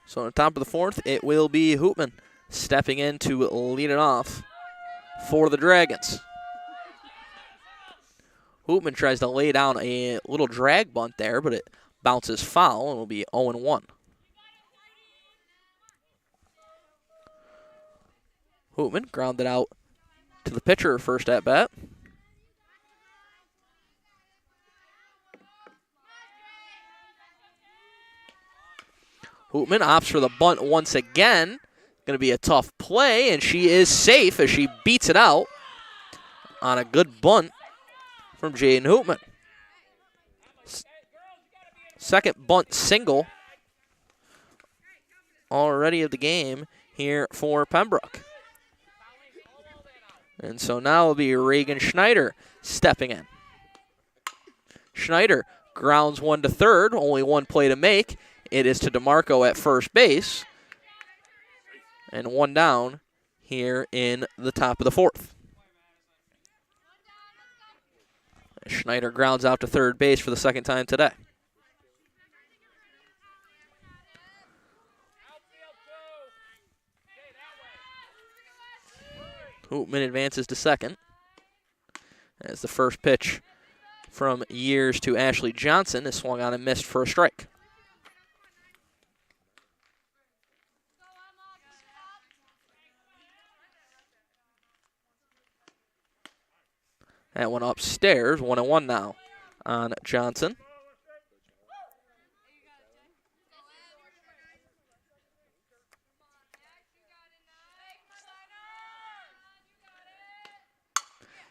So on the top of the fourth, it will be Hoopman stepping in to lead it off for the Dragons. Hoopman tries to lay down a little drag bunt there, but it bounces foul and will be 0-1. Hoopman grounded out to the pitcher first at bat. Hoopman opts for the bunt once again. Going to be a tough play, and she is safe as she beats it out on a good bunt from Jaden Hoopman. Second bunt single already of the game here for Pembroke. And so now it'll be Reagan Schneider stepping in. Schneider grounds one to third, only one play to make. It is to DeMarco at first base. And one down here in the top of the fourth. Schneider grounds out to third base for the second time today. Hoopman advances to second. As the first pitch from Years to Ashley Johnson is swung on and missed for a strike. That one upstairs, 1-1 now on Johnson.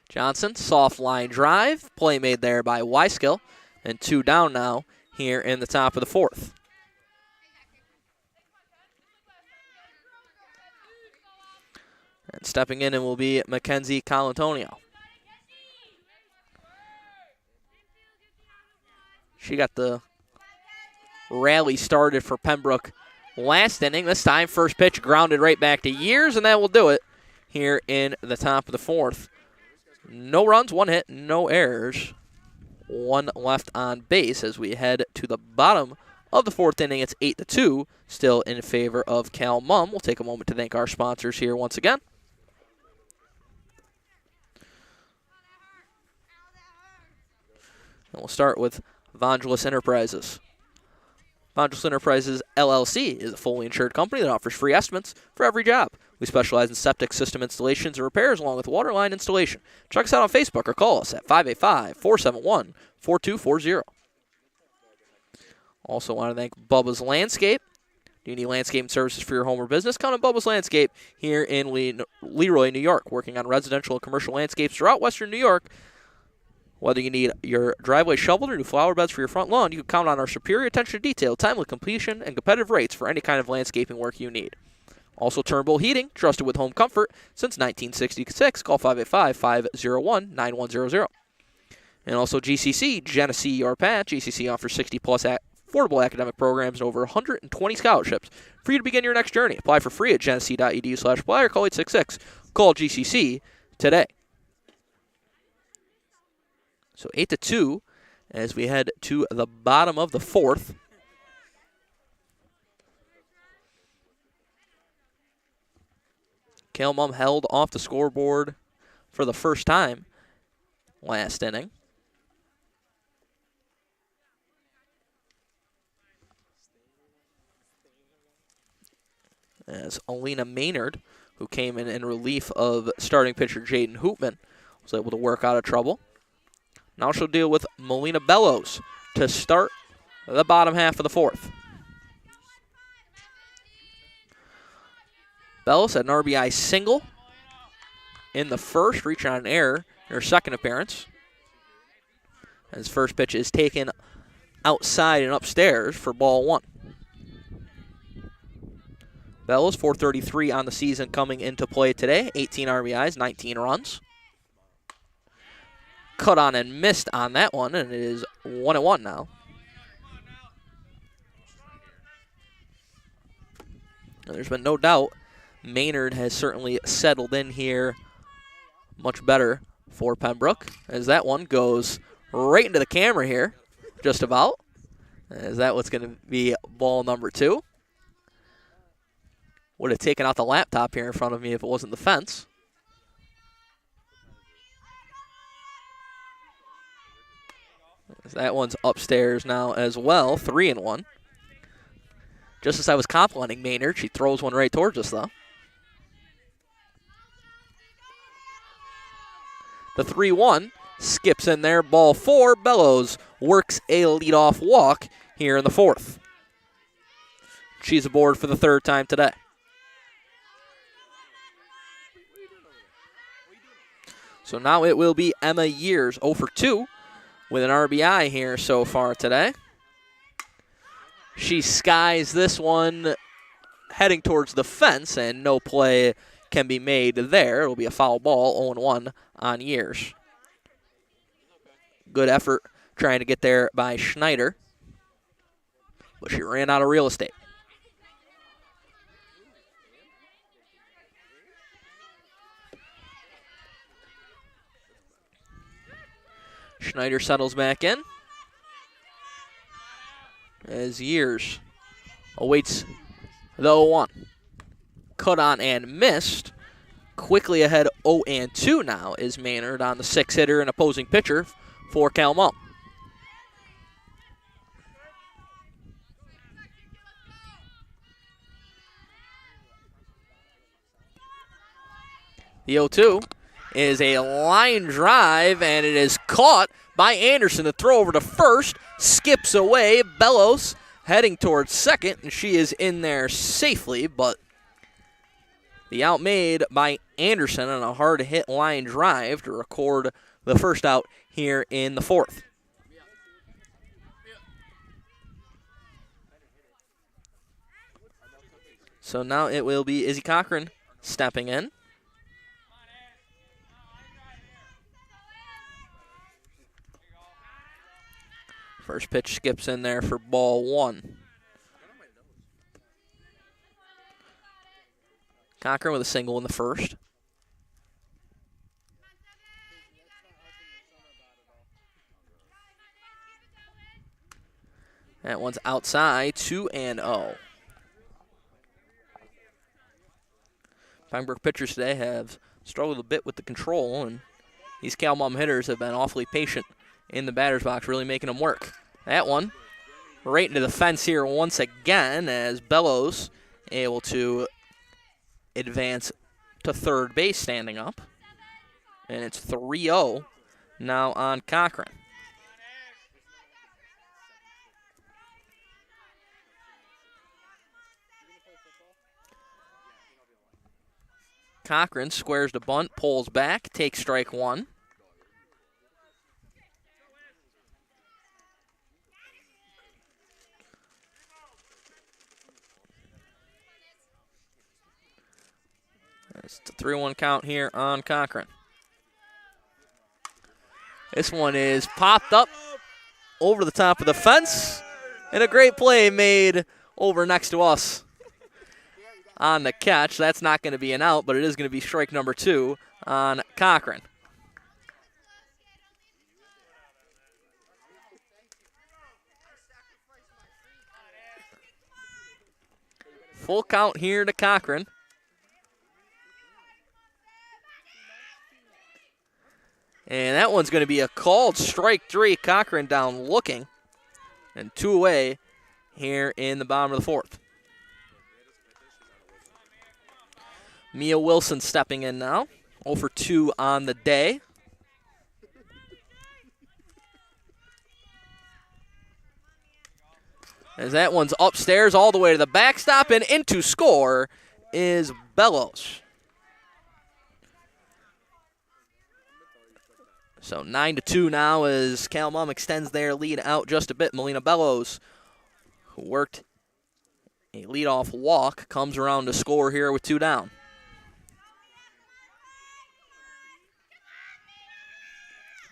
Johnson, soft line drive. Play made there by Wyskill. And two down now here in the top of the fourth. And stepping in will be Mackenzie Colantonio. She got the rally started for Pembroke last inning. This time, first pitch grounded right back to Years, and that will do it here in the top of the fourth. No runs, one hit, no errors one left on base as we head to the bottom of the fourth inning. It's 8-2, still in favor of Cal Mum. We'll take a moment to thank our sponsors here once again. And we'll start with Vangelis Enterprises. Vangelis Enterprises, LLC, is a fully insured company that offers free estimates for every job. We specialize in septic system installations and repairs along with water line installation. Check us out on Facebook or call us at 585-471-4240. Also want to thank Bubba's Landscape. Do you need landscaping services for your home or business? Come to Bubba's Landscape here in Leroy, New York, working on residential and commercial landscapes throughout western New York. Whether you need your driveway shoveled or new flower beds for your front lawn, you can count on our superior attention to detail, timely completion, and competitive rates for any kind of landscaping work you need. Also, Turnbull Heating, trusted with home comfort since 1966. Call 585-501-9100. And also GCC, Genesee Your Path. GCC offers 60-plus affordable academic programs and over 120 scholarships for you to begin your next journey. Apply for free at genesee.edu/apply or call 866. Call GCC today. So 8-2 as we head to the bottom of the fourth. Cal Mum held off the scoreboard for the first time last inning. As Alina Maynard, who came in relief of starting pitcher Jaden Hoopman, was able to work out of trouble. Now she'll deal with Melina Bellows to start the bottom half of the fourth. Bellows had an RBI single in the first, reaching on an error in her second appearance. His first pitch is taken outside and upstairs for ball one. Bellows, 433 on the season coming into play today. 18 RBIs, 19 runs. Cut on and missed on that one, and it is 1-1 now. And there's been no doubt Maynard has certainly settled in here much better for Pembroke, as that one goes right into the camera here, just about. Is that what's going to be ball number two? Would have taken out the laptop here in front of me if it wasn't the fence. That one's upstairs now as well, 3-1. Just as I was complimenting Maynard, she throws one right towards us, though. The 3-1 skips in there, ball four. Bellows works a leadoff walk here in the fourth. She's aboard for the third time today. So now it will be Emma Years, 0 for 2. With an RBI here so far today. She skies this one heading towards the fence, and no play can be made there. It'll be a foul ball, 0-1 on Years. Good effort trying to get there by Schneider, but she ran out of real estate. Schneider settles back in as Years awaits the 0-1. Cut on and missed. Quickly ahead 0-2 now is Maynard on the six-hitter and opposing pitcher for Cal Mum. The 0-2 is a line drive, and it is caught by Anderson. The throw over to first, skips away. Bellows heading towards second, and she is in there safely, but the out made by Anderson on a hard-hit line drive to record the first out here in the fourth. So now it will be Izzy Cochran stepping in. First pitch skips in there for ball one. Cochran with a single in the first. That one's outside, 2-0. Pembroke pitchers today have struggled a bit with the control, and these Cal Mom hitters have been awfully patient in the batter's box, really making them work. That one right into the fence here once again as Bellows able to advance to third base standing up. And it's 3-0 now on Cochran. Cochran squares the bunt, pulls back, takes strike one. It's a 3-1 count here on Cochran. This one is popped up over the top of the fence, and a great play made over next to us on the catch. That's not going to be an out, but it is going to be strike number 2 on Cochran. Full count here to Cochran. And that one's going to be a called strike 3. Cochran down looking. And 2 away here in the bottom of the 4th. Mia Wilson stepping in now. 0 for 2 on the day. As that one's upstairs all the way to the backstop, and into score is Bellows. So 9-2 now as Cal Mom extends their lead out just a bit. Melina Bellows, who worked a leadoff walk, comes around to score here with 2 down.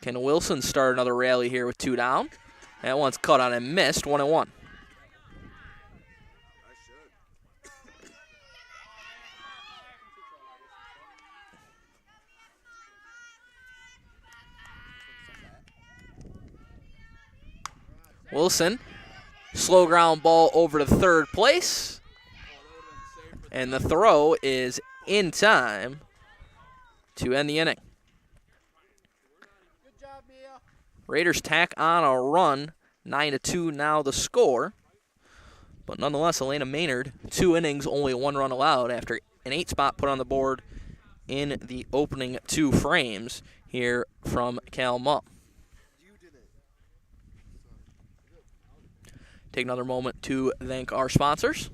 Ken Wilson started another rally here with 2 down. That one's cut on and missed, 1-1. Wilson, slow ground ball over to third place. And the throw is in time to end the inning. Raiders tack on a run, 9-2 now the score. But nonetheless, Elena Maynard, 2 innings, only 1 run allowed after an 8 spot put on the board in the opening 2 frames here from Cal Mom. Take another moment to thank our sponsors.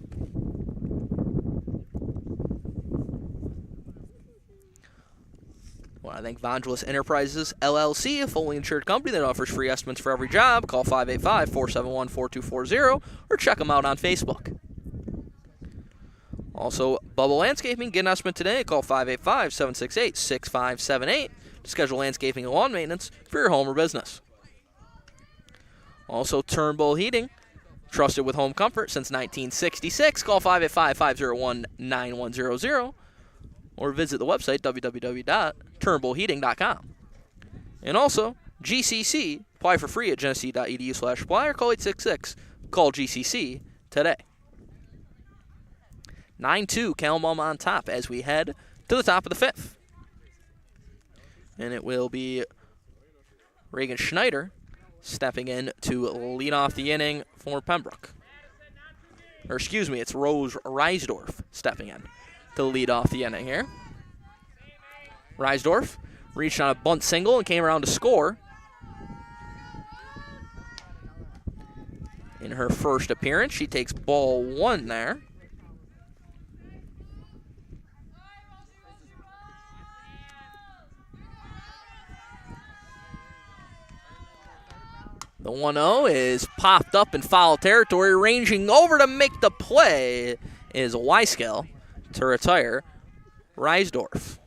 I want to thank Vangelis Enterprises, LLC, a fully insured company that offers free estimates for every job. Call 585-471-4240 or check them out on Facebook. Also, Bubble Landscaping, get an estimate today. Call 585-768-6578 to schedule landscaping and lawn maintenance for your home or business. Also, Turnbull Heating, trusted with home comfort since 1966. Call 585-501-9100 or visit the website www.turnbullheating.com. And also, GCC, apply for free at genesee.edu/apply or call 866-CALL-GCC today. 9-2, Cal Mom on top as we head to the top of the 5th. And it will be Reagan Schneider stepping in to lead off the inning for Pembroke. Or excuse me, it's Rose Reisdorf stepping in to lead off the inning here. Reisdorf reached on a bunt single and came around to score in her first appearance. She takes ball 1 there. The 1-0 is popped up in foul territory. Ranging over to make the play is Weiskell to retire Reisdorf.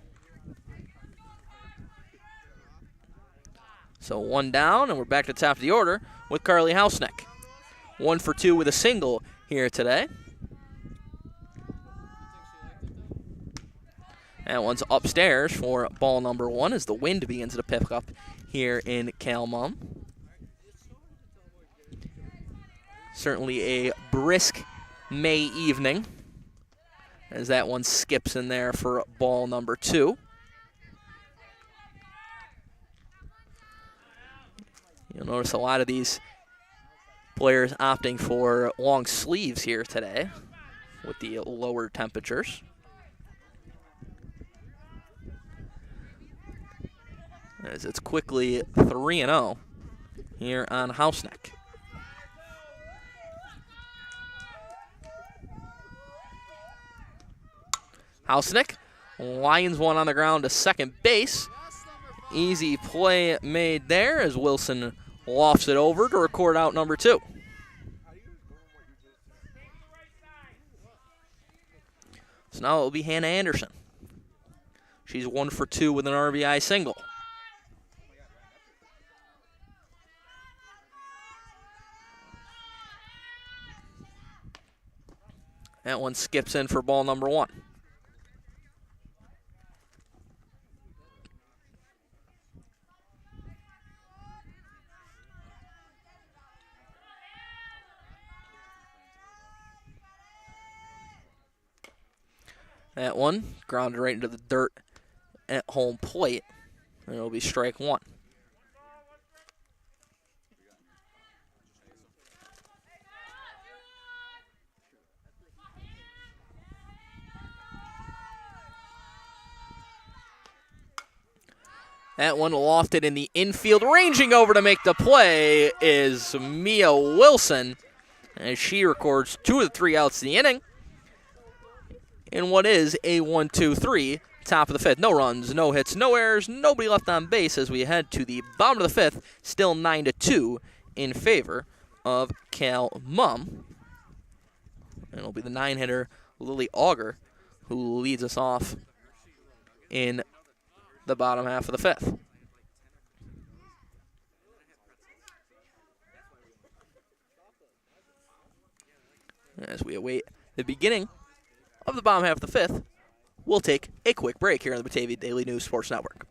So 1 down, and we're back to the top of the order with Carly Hausnick. 1 for 2 with a single here today. That one's upstairs for ball number 1 as the wind begins to pick up here in Cal Mom. Certainly a brisk May evening as that one skips in there for ball number 2. You'll notice a lot of these players opting for long sleeves here today with the lower temperatures. As it's quickly 3-0 here on Houseneck. Houseneck lines one on the ground to second base. Easy play made there as Wilson lofts it over to record out number 2. So now it will be Hannah Anderson. She's 1 for 2 with an RBI single. That one skips in for ball number 1. That one grounded right into the dirt at home plate, and it'll be strike 1. That one lofted in the infield. Ranging over to make the play is Mia Wilson, as she records 2 of the 3 outs in the inning in what is a 1-2-3, top of the 5th. No runs, no hits, no errors, nobody left on base as we head to the bottom of the 5th, still 9-2 in favor of Cal Mum. And it'll be the 9-hitter, Lily Auger, who leads us off in the bottom half of the 5th. As we await the beginning of the bottom half of the 5th, we'll take a quick break here on the Batavia Daily News Sports Network.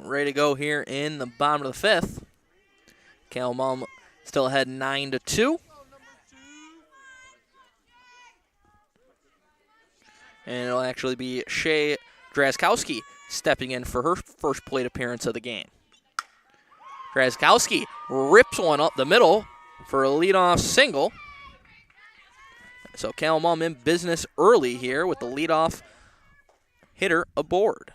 Ready to go here in the bottom of the 5th. Cal Mum still ahead 9-2. And it'll actually be Shea Drazkowski stepping in for her first plate appearance of the game. Drazkowski rips one up the middle for a leadoff single. So Cal Mum in business early here with the leadoff hitter aboard.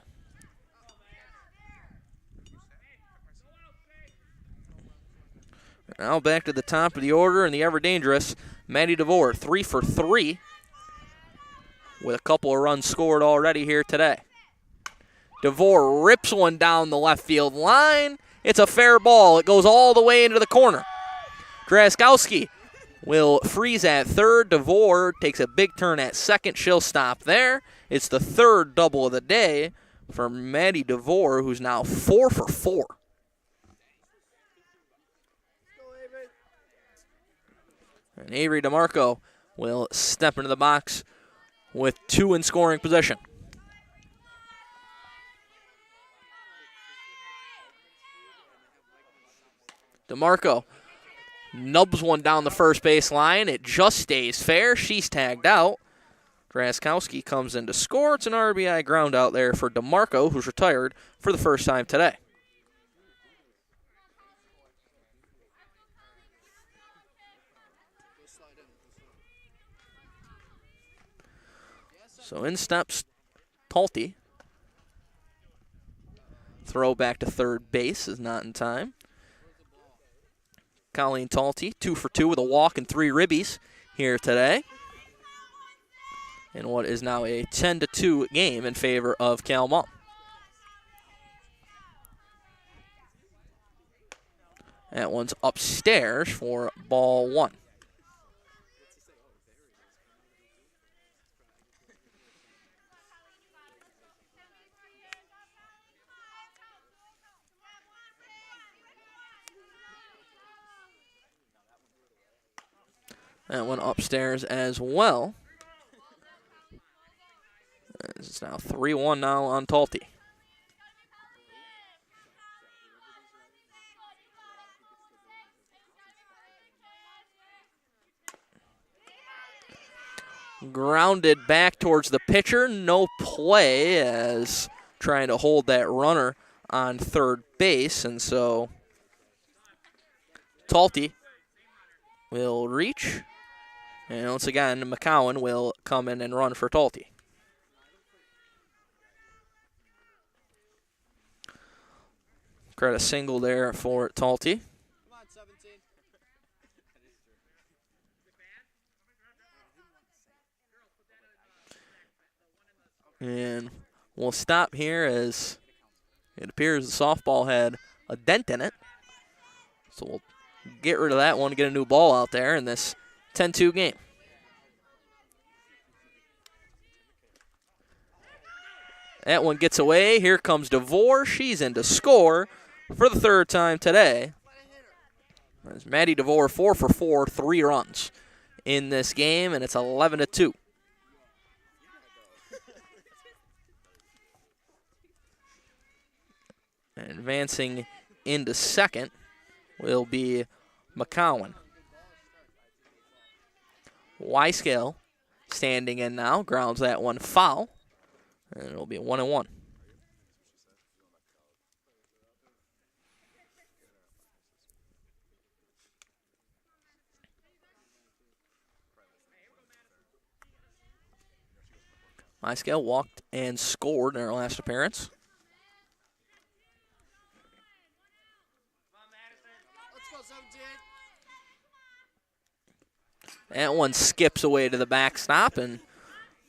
Now back to the top of the order and the ever-dangerous Maddie DeVore, 3 for 3 with a couple of runs scored already here today. DeVore rips one down the left field line. It's a fair ball. It goes all the way into the corner. Drazkowski will freeze at third. DeVore takes a big turn at second. She'll stop there. It's the 3rd double of the day for Maddie DeVore, who's now 4 for 4. And Avery DeMarco will step into the box with 2 in scoring position. DeMarco nubs one down the first base line. It just stays fair. She's tagged out. Drazkowski comes in to score. It's an RBI ground out there for DeMarco, who's retired for the first time today. So in steps Talty. Throw back to third base is not in time. Colleen Talty, 2 for 2 with a walk and 3 ribbies here today. In what is now a 10-2 game in favor of Cal Mum. That one's upstairs for ball 1. That one upstairs as well. It's now 3-1 now on Talty. Grounded back towards the pitcher. No play as trying to hold that runner on third base. And so Talty will reach. And once again, McCowan will come in and run for Talty. Credit single there for Talty. Come on, 17. And we'll stop here as it appears the softball had a dent in it. So we'll get rid of that one, get a new ball out there in this 10-2 game. That one gets away. Here comes DeVore. She's in to score for the third time today. As Maddie DeVore 4 for 4, 3 runs in this game, and it's 11-2. And advancing into second will be McCowan. Wyscale standing in now, grounds that one foul, and it'll be a 1-1. Wyscale walked and scored in her last appearance. Let's go, 17. That one skips away to the backstop, and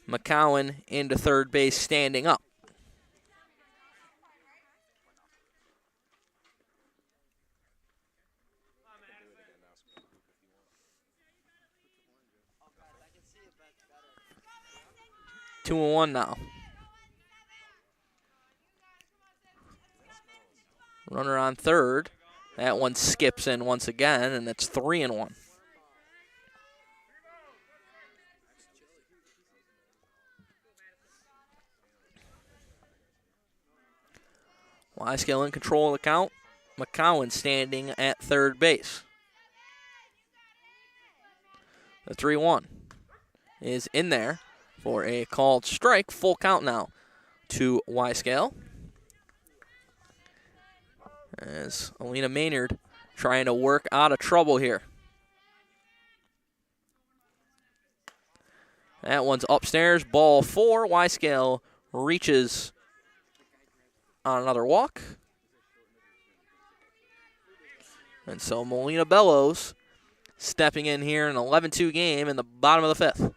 McCowan into third base standing up. Two and one now. Runner on third. That one skips in once again, and it's 3-1. Wyscale in control of the count. McCowan standing at third base. The 3-1 is in there for a called strike. Full count now to Wyscale. As Alina Maynard trying to work out of trouble here. That one's upstairs. Ball 4. Wyscale reaches on another walk. And so Molina Bellows stepping in here in an 11-2 game in the bottom of the 5th.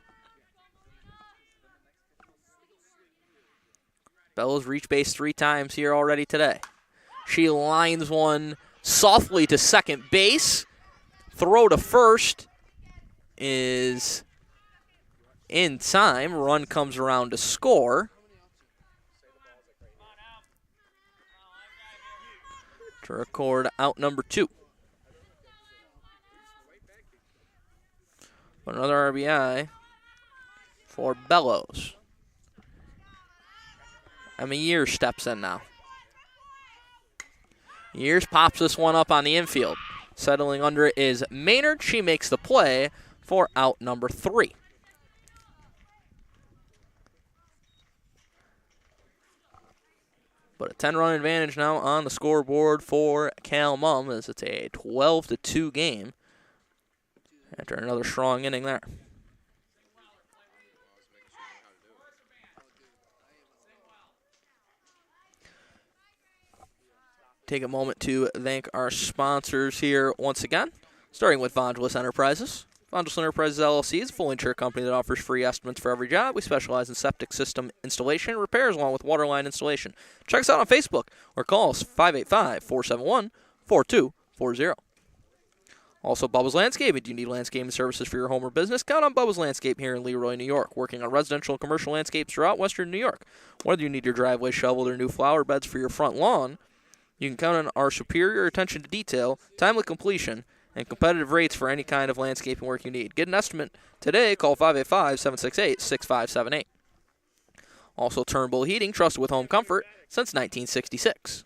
Bellows reached base 3 times here already today. She lines one softly to second base. Throw to first is in time. Run comes around to score. To record out number 2. Another RBI for Bellows. Emma Years steps in now. Years pops this one up on the infield. Settling under it is Maynard. She makes the play for out number 3. But a 10-run advantage now on the scoreboard for Cal Mum as it's a 12-2 game. After another strong inning there. Take a moment to thank our sponsors here once again, starting with Vongelis Enterprises. Vongelis Enterprises LLC is a full insured company that offers free estimates for every job. We specialize in septic system installation and repairs along with waterline installation. Check us out on Facebook or call us 585-471-4240. Also, Bubba's Landscaping. Do you need landscaping services for your home or business? Count on Bubba's Landscape here in Leroy, New York, working on residential and commercial landscapes throughout western New York. Whether you need your driveway shoveled or new flower beds for your front lawn, you can count on our superior attention to detail, timely completion, and competitive rates for any kind of landscaping work you need. Get an estimate today. Call 585-768-6578. Also, Turnbull Heating, trusted with home comfort since 1966.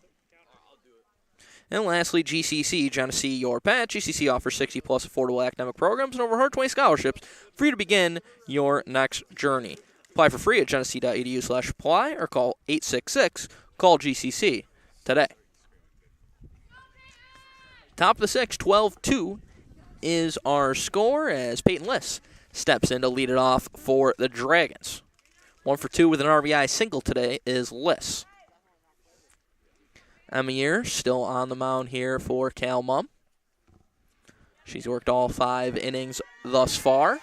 And lastly, GCC, Genesee Your Pet. GCC offers 60-plus affordable academic programs and over 120 scholarships for you to begin your next journey. Apply for free at genesee.edu/apply or call 866-CALL-GCC today. Top of the sixth, 12-2 is our score as Peyton Liss steps in to lead it off for the Dragons. 1 for 2 with an RBI single today is Liss. Emier still on the mound here for Cal Mum. She's worked all 5 innings thus far.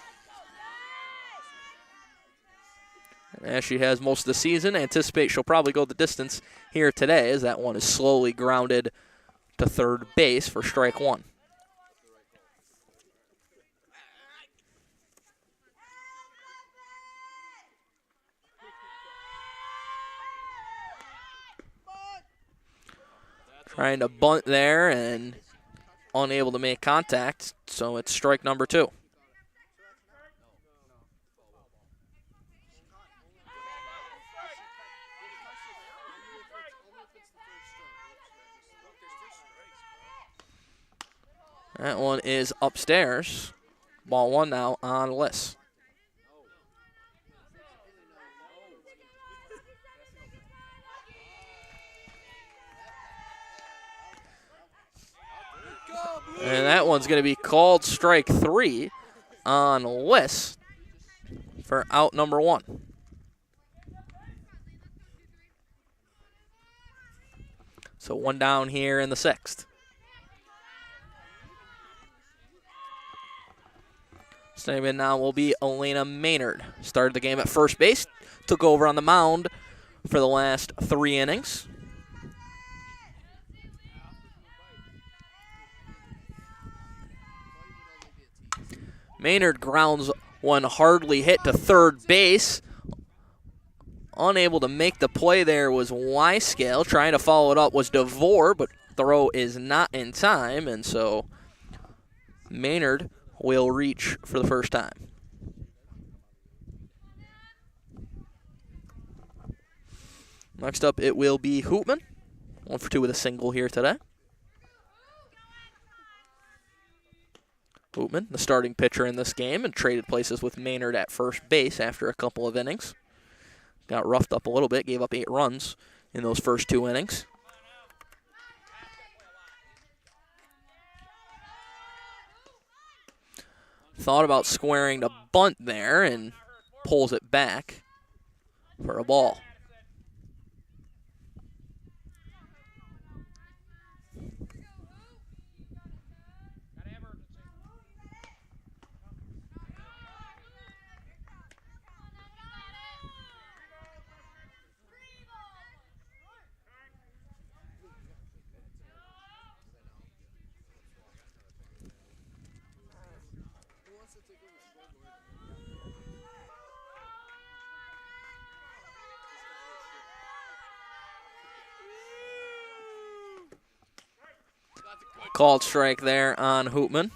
And as she has most of the season, anticipate she'll probably go the distance here today as that one is slowly grounded to third base for strike 1. Trying to bunt there and unable to make contact, so it's strike number 2. That one is upstairs. Ball 1 now on Liss. And that one's going to be called strike 3 on Liss for out number 1. So 1 down here in the 6th. Standing in now will be Elena Maynard. Started the game at first base, took over on the mound for the last 3 innings. Maynard grounds one hardly hit to third base. Unable to make the play there was Wyscale. Trying to follow it up was DeVore, but throw is not in time, and so Maynard will reach for the first time. Next up, it will be Hoopman. 1 for 2 with a single here today. Hoopman, the starting pitcher in this game, and traded places with Maynard at first base after a couple of innings. Got roughed up a little bit, gave up 8 runs in those first 2 innings. Thought about squaring the bunt there and pulls it back for a ball. Called strike there on Hoopman.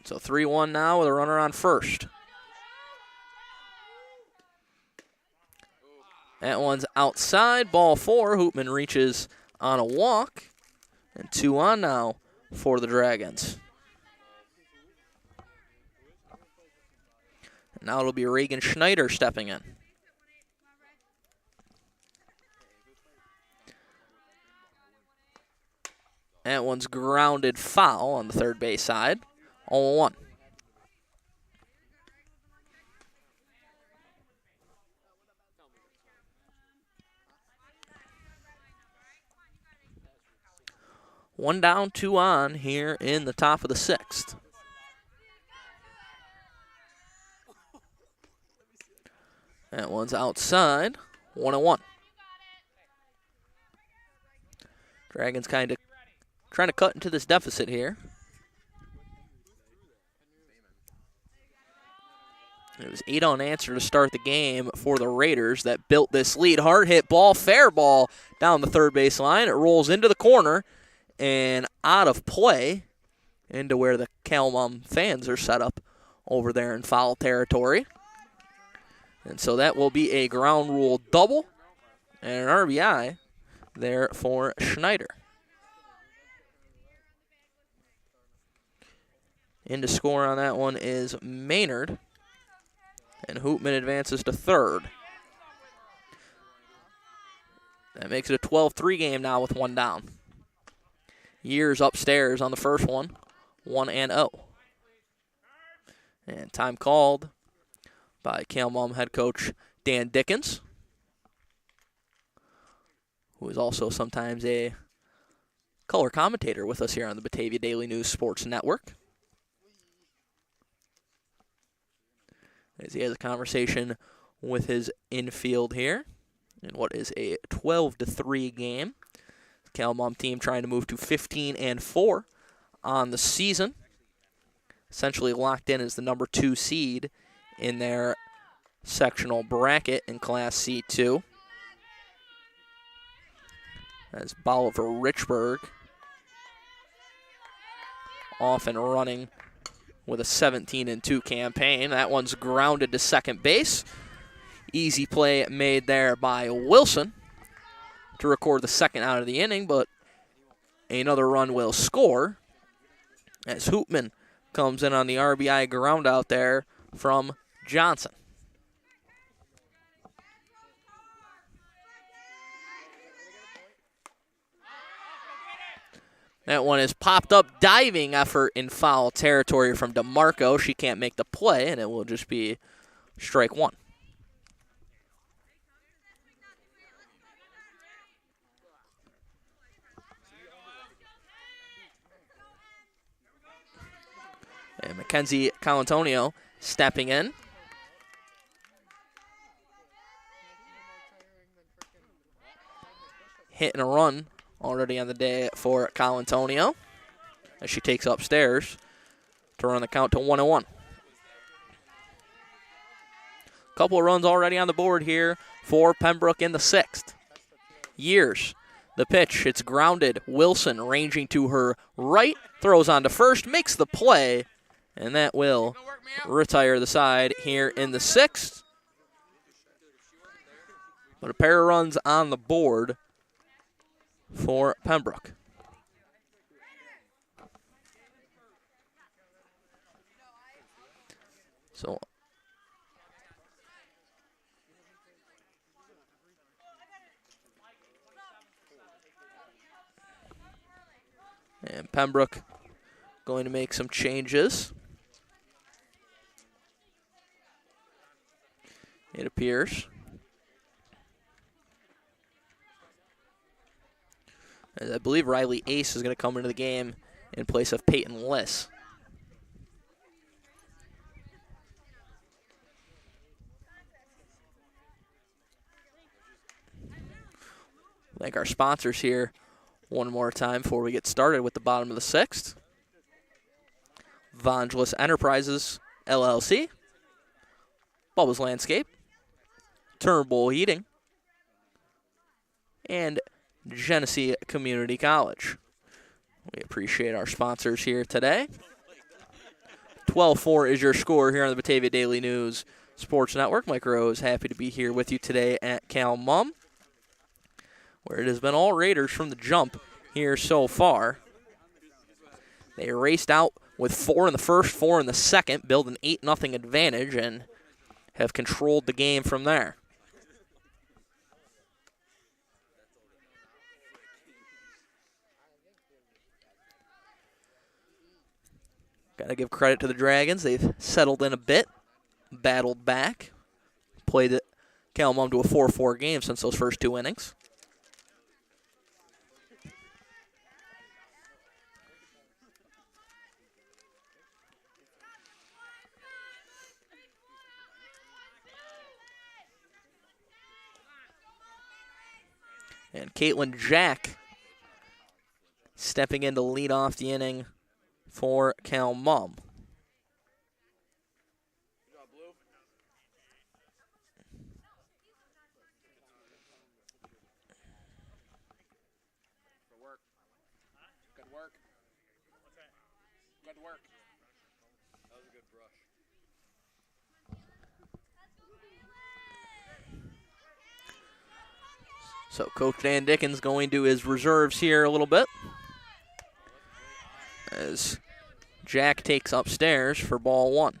So 3-1 now with a runner on first. That one's outside. Ball 4. Hoopman reaches on a walk. And 2 on now for the Dragons. And now it'll be Reagan Schneider stepping in. That one's grounded foul on the third base side. 0-1. One down, two on here in the top of the sixth. That one's outside. 1-1. Dragons kind of trying to cut into this deficit here. It was 8 unanswered to start the game for the Raiders that built this lead. Hard hit ball, fair ball down the third base line. It rolls into the corner and out of play into where the Calmum fans are set up over there in foul territory. And so that will be a ground rule double and an RBI there for Schneider. In to score on that one is Maynard. And Hoopman advances to third. That makes it a 12-3 game now with one down. Years upstairs on the first one, 1-0. And time called by Calmum head coach Dan Dickens, who is also sometimes a color commentator with us here on the Batavia Daily News Sports Network. As he has a conversation with his infield here in what is a 12-3 game. The Calmum team trying to move to 15-4 on the season. Essentially locked in as the number 2 seed in their sectional bracket in Class C2. As Bolivar Richburg off and running with a 17-2 campaign. That one's grounded to second base. Easy play made there by Wilson to record the second out of the inning, but another run will score as Hoopman comes in on the RBI ground out there from Johnson. That one is popped up, diving effort in foul territory from DeMarco. She can't make the play, and it will just be strike one. And Mackenzie Colantonio stepping in. Hitting a run already on the day for Colantonio as she takes upstairs to run the count to 1-1. Couple of runs already on the board here for Pembroke in the sixth. Years. The pitch, it's grounded. Wilson ranging to her right, throws on to first, makes the play, and that will retire the side here in the sixth. But a pair of runs on the board for Pembroke. So and Pembroke going to make some changes. It appears. As I believe Riley Ace is going to come into the game in place of Peyton Liss. Thank our sponsors here one more time before we get started with the bottom of the sixth. Vangelis Enterprises, LLC. Bubba's Landscape. Turnbull Heating. And Genesee Community College. We appreciate our sponsors here today. 12-4 is your score here on the Batavia Daily News Sports Network. Mike Rose happy to be here with you today at Calmum, where it has been all Raiders from the jump here so far. They raced out with 4 in the first, 4 in the second, build an 8-0 advantage, and have controlled the game from there. Got to give credit to the Dragons. They've settled in a bit, battled back, played Calamum to a 4-4 game since those first 2 innings. And Caitlin Jack stepping in to lead off the inning for Calamum. Good work. That was a good brush. So Coach Dan Dickens going to his reserves here a little bit as Jack takes upstairs for ball 1.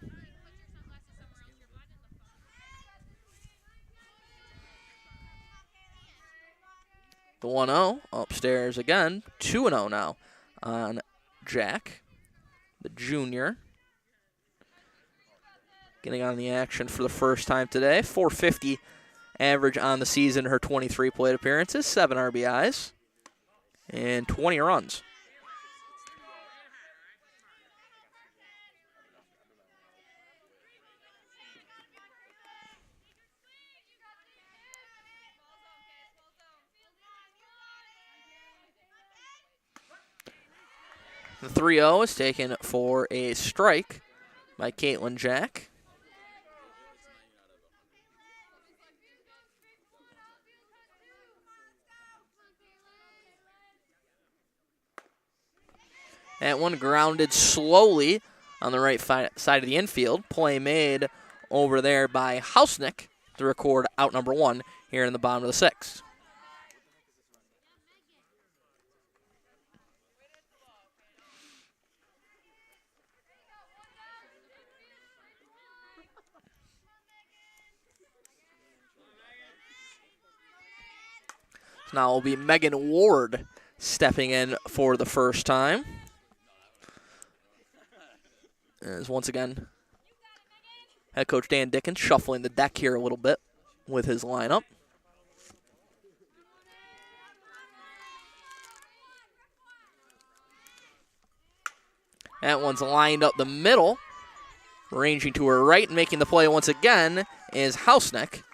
The 1-0 upstairs again, 2-0 now on Jack, the junior. Getting on the action for the first time today. 450 average on the season, her 23 plate appearances, 7 RBIs, and 20 runs. The 3-0 is taken for a strike by Caitlin Jack. That one grounded slowly on the right side of the infield. Play made over there by Hausnick to record out number 1 here in the bottom of the 6th. Now it will be Megan Ward stepping in for the first time. As once again, head coach Dan Dickens shuffling the deck here a little bit with his lineup. That one's lined up the middle. Ranging to her right and making the play once again is Hausnick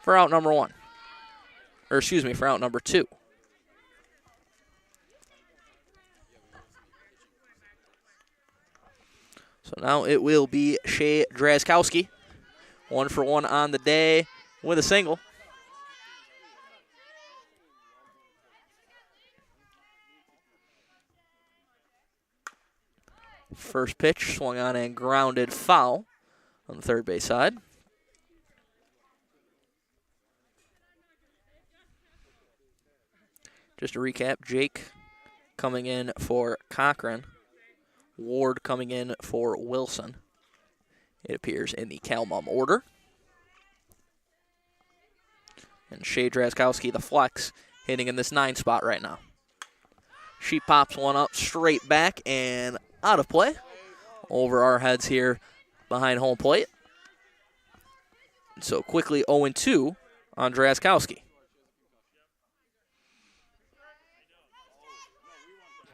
for out number 1. Or excuse me, for out number 2. So now it will be Shea Drazkowski. 1 for 1 on the day with a single. First pitch swung on and grounded foul on the third base side. Just to recap, Jake coming in for Cochran. Ward coming in for Wilson. It appears in the Calamum order. And Shea Drazkowski, the flex, hitting in this 9 spot right now. She pops one up straight back and out of play. Over our heads here behind home plate. So quickly 0-2 on Drazkowski.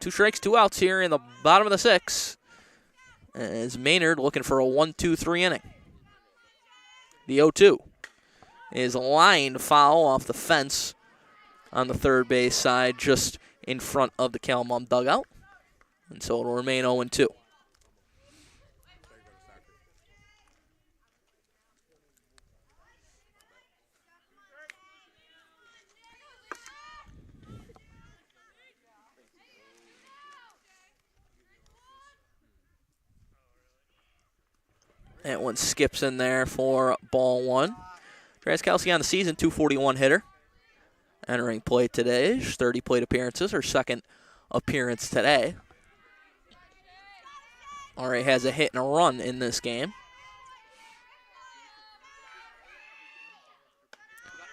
2 strikes, 2 outs here in the bottom of the 6th. As Maynard looking for a 1-2-3 inning. The 0-2 is lined foul off the fence on the third base side, just in front of the Calamum dugout. And so it'll remain 0-2. That one skips in there for ball 1. Drazkowski on the season, 241 hitter. Entering play today, 30 plate appearances, her second appearance today. Already has a hit and a run in this game.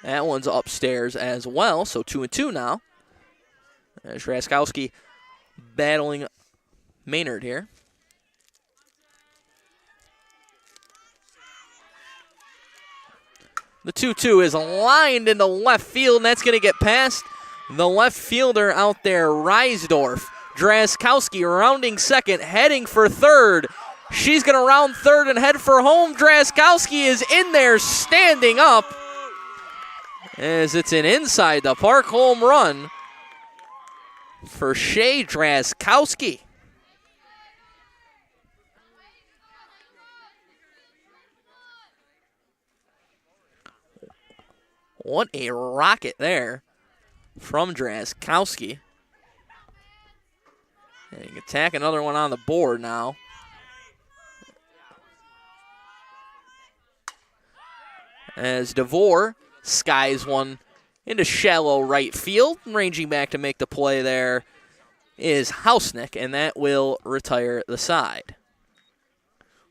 That one's upstairs as well, so 2-2 now. There's Drazkowski battling Maynard here. The 2-2 is lined into left field, and that's going to get past the left fielder out there, Reisdorf. Drazkowski rounding second, heading for third. She's going to round third and head for home. Drazkowski is in there standing up as it's an inside the park home run for Shea Drazkowski. What a rocket there from Drazkowski. And he can tack another one on the board now. As DeVore skies one into shallow right field. Ranging back to make the play there is Hausnick, and that will retire the side.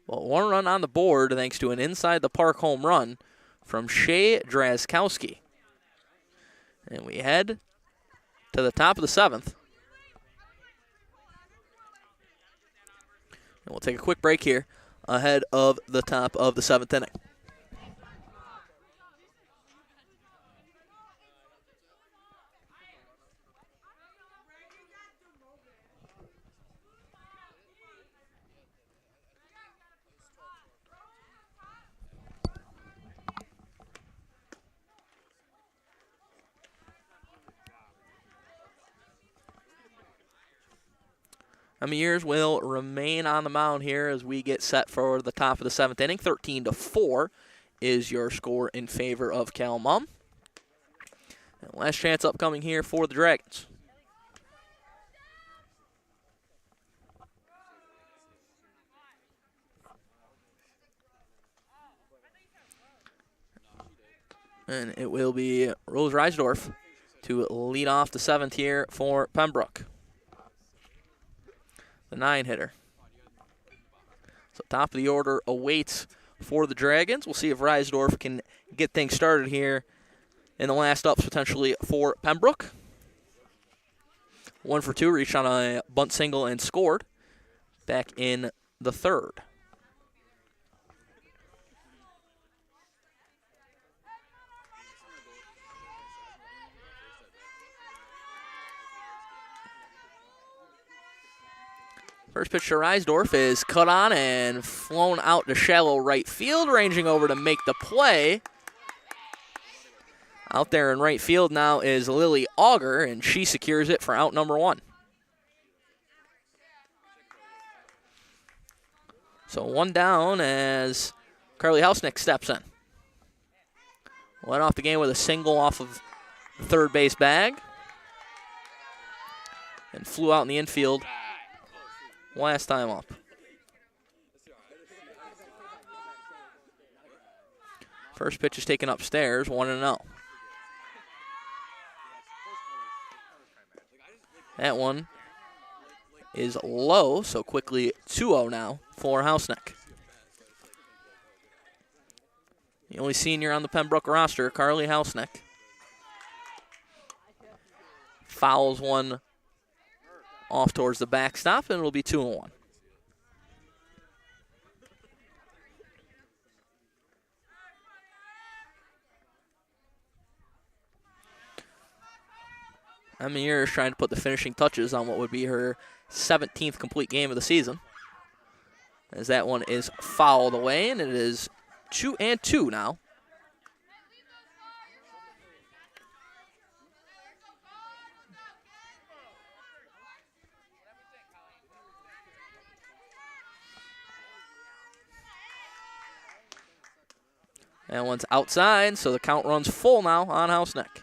Well, one run on the board thanks to an inside the park home run from Shea Drazkowski. And we head to the top of the seventh. And we'll take a quick break here ahead of the top of the seventh inning. Emirs will remain on the mound here as we get set for the top of the seventh inning. 13-4 is your score in favor of Cal Mum. And last chance upcoming here for the Dragons. And it will be Rose Reisdorf to lead off the seventh here for Pembroke. The 9-hitter. So top of the order awaits for the Dragons. We'll see if Reisdorf can get things started here in the last ups potentially for Pembroke. 1 for 2, reached on a bunt single and scored back in the third. First pitch to Reisdorf is cut on and flown out to shallow right field, ranging over to make the play. Out there in right field now is Lily Auger, and she secures it for out number 1. So 1 down as Carly Hausnick steps in. Led off the game with a single off of the third base bag and flew out in the infield last time up. First pitch is taken upstairs, 1-0. That one is low, so quickly 2-0 now for Hausnick. The only senior on the Pembroke roster, Carly Hausnick. Fouls one off towards the backstop, and it'll be 2-1. Amir is trying to put the finishing touches on what would be her 17th complete game of the season, as that one is fouled away, and it is 2-2 now. That one's outside, so the count runs full now on Hausnick.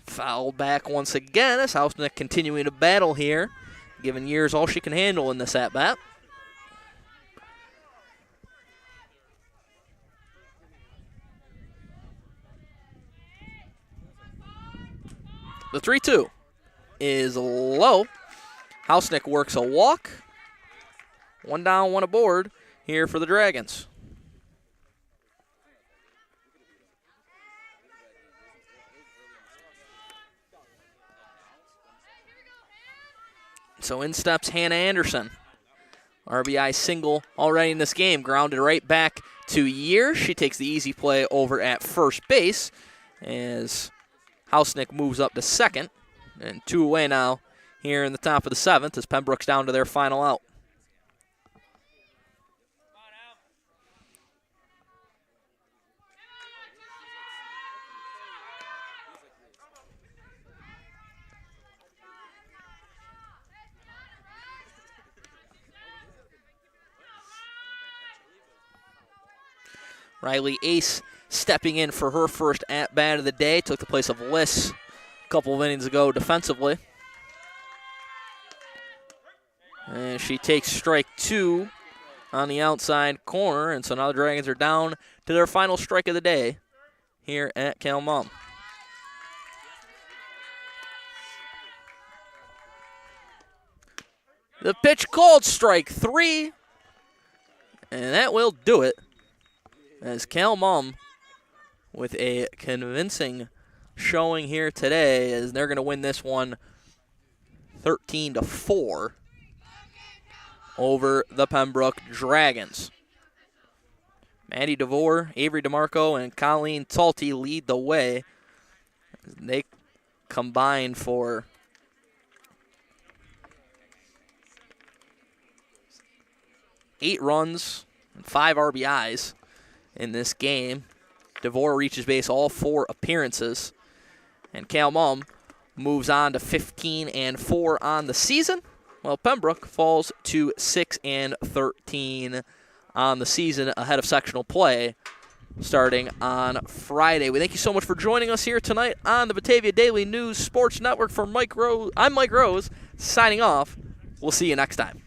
Foul back once again as Hausnick continuing to battle here, giving Years all she can handle in this at-bat. The 3-2 is low. Hausnick works a walk. 1 down, 1 aboard here for the Dragons. so in steps Hannah Anderson. RBI single already in this game, grounded right back to Year. She takes the easy play over at first base as Hausnick moves up to second. And 2 away now here in the top of the 7th as Pembroke's down to their final out. Riley Ace stepping in for her first at-bat of the day. Took the place of Liss a couple of innings ago defensively. And she takes strike 2 on the outside corner. And so now the Dragons are down to their final strike of the day here at Cal Mum. The pitch called strike 3. And that will do it. As Cal Mum with a convincing showing here today as they're going to win this one 13-4 over the Pembroke Dragons. Maddie DeVore, Avery DeMarco, and Colleen Talty lead the way. They combine for 8 runs and 5 RBIs in this game. DeVore reaches base all 4 appearances. And Cal Mum moves on to 15-4 on the season, while Pembroke falls to 6-13 on the season ahead of sectional play starting on Friday. We thank you so much for joining us here tonight on the Batavia Daily News Sports Network. I'm Mike Rose, signing off. We'll see you next time.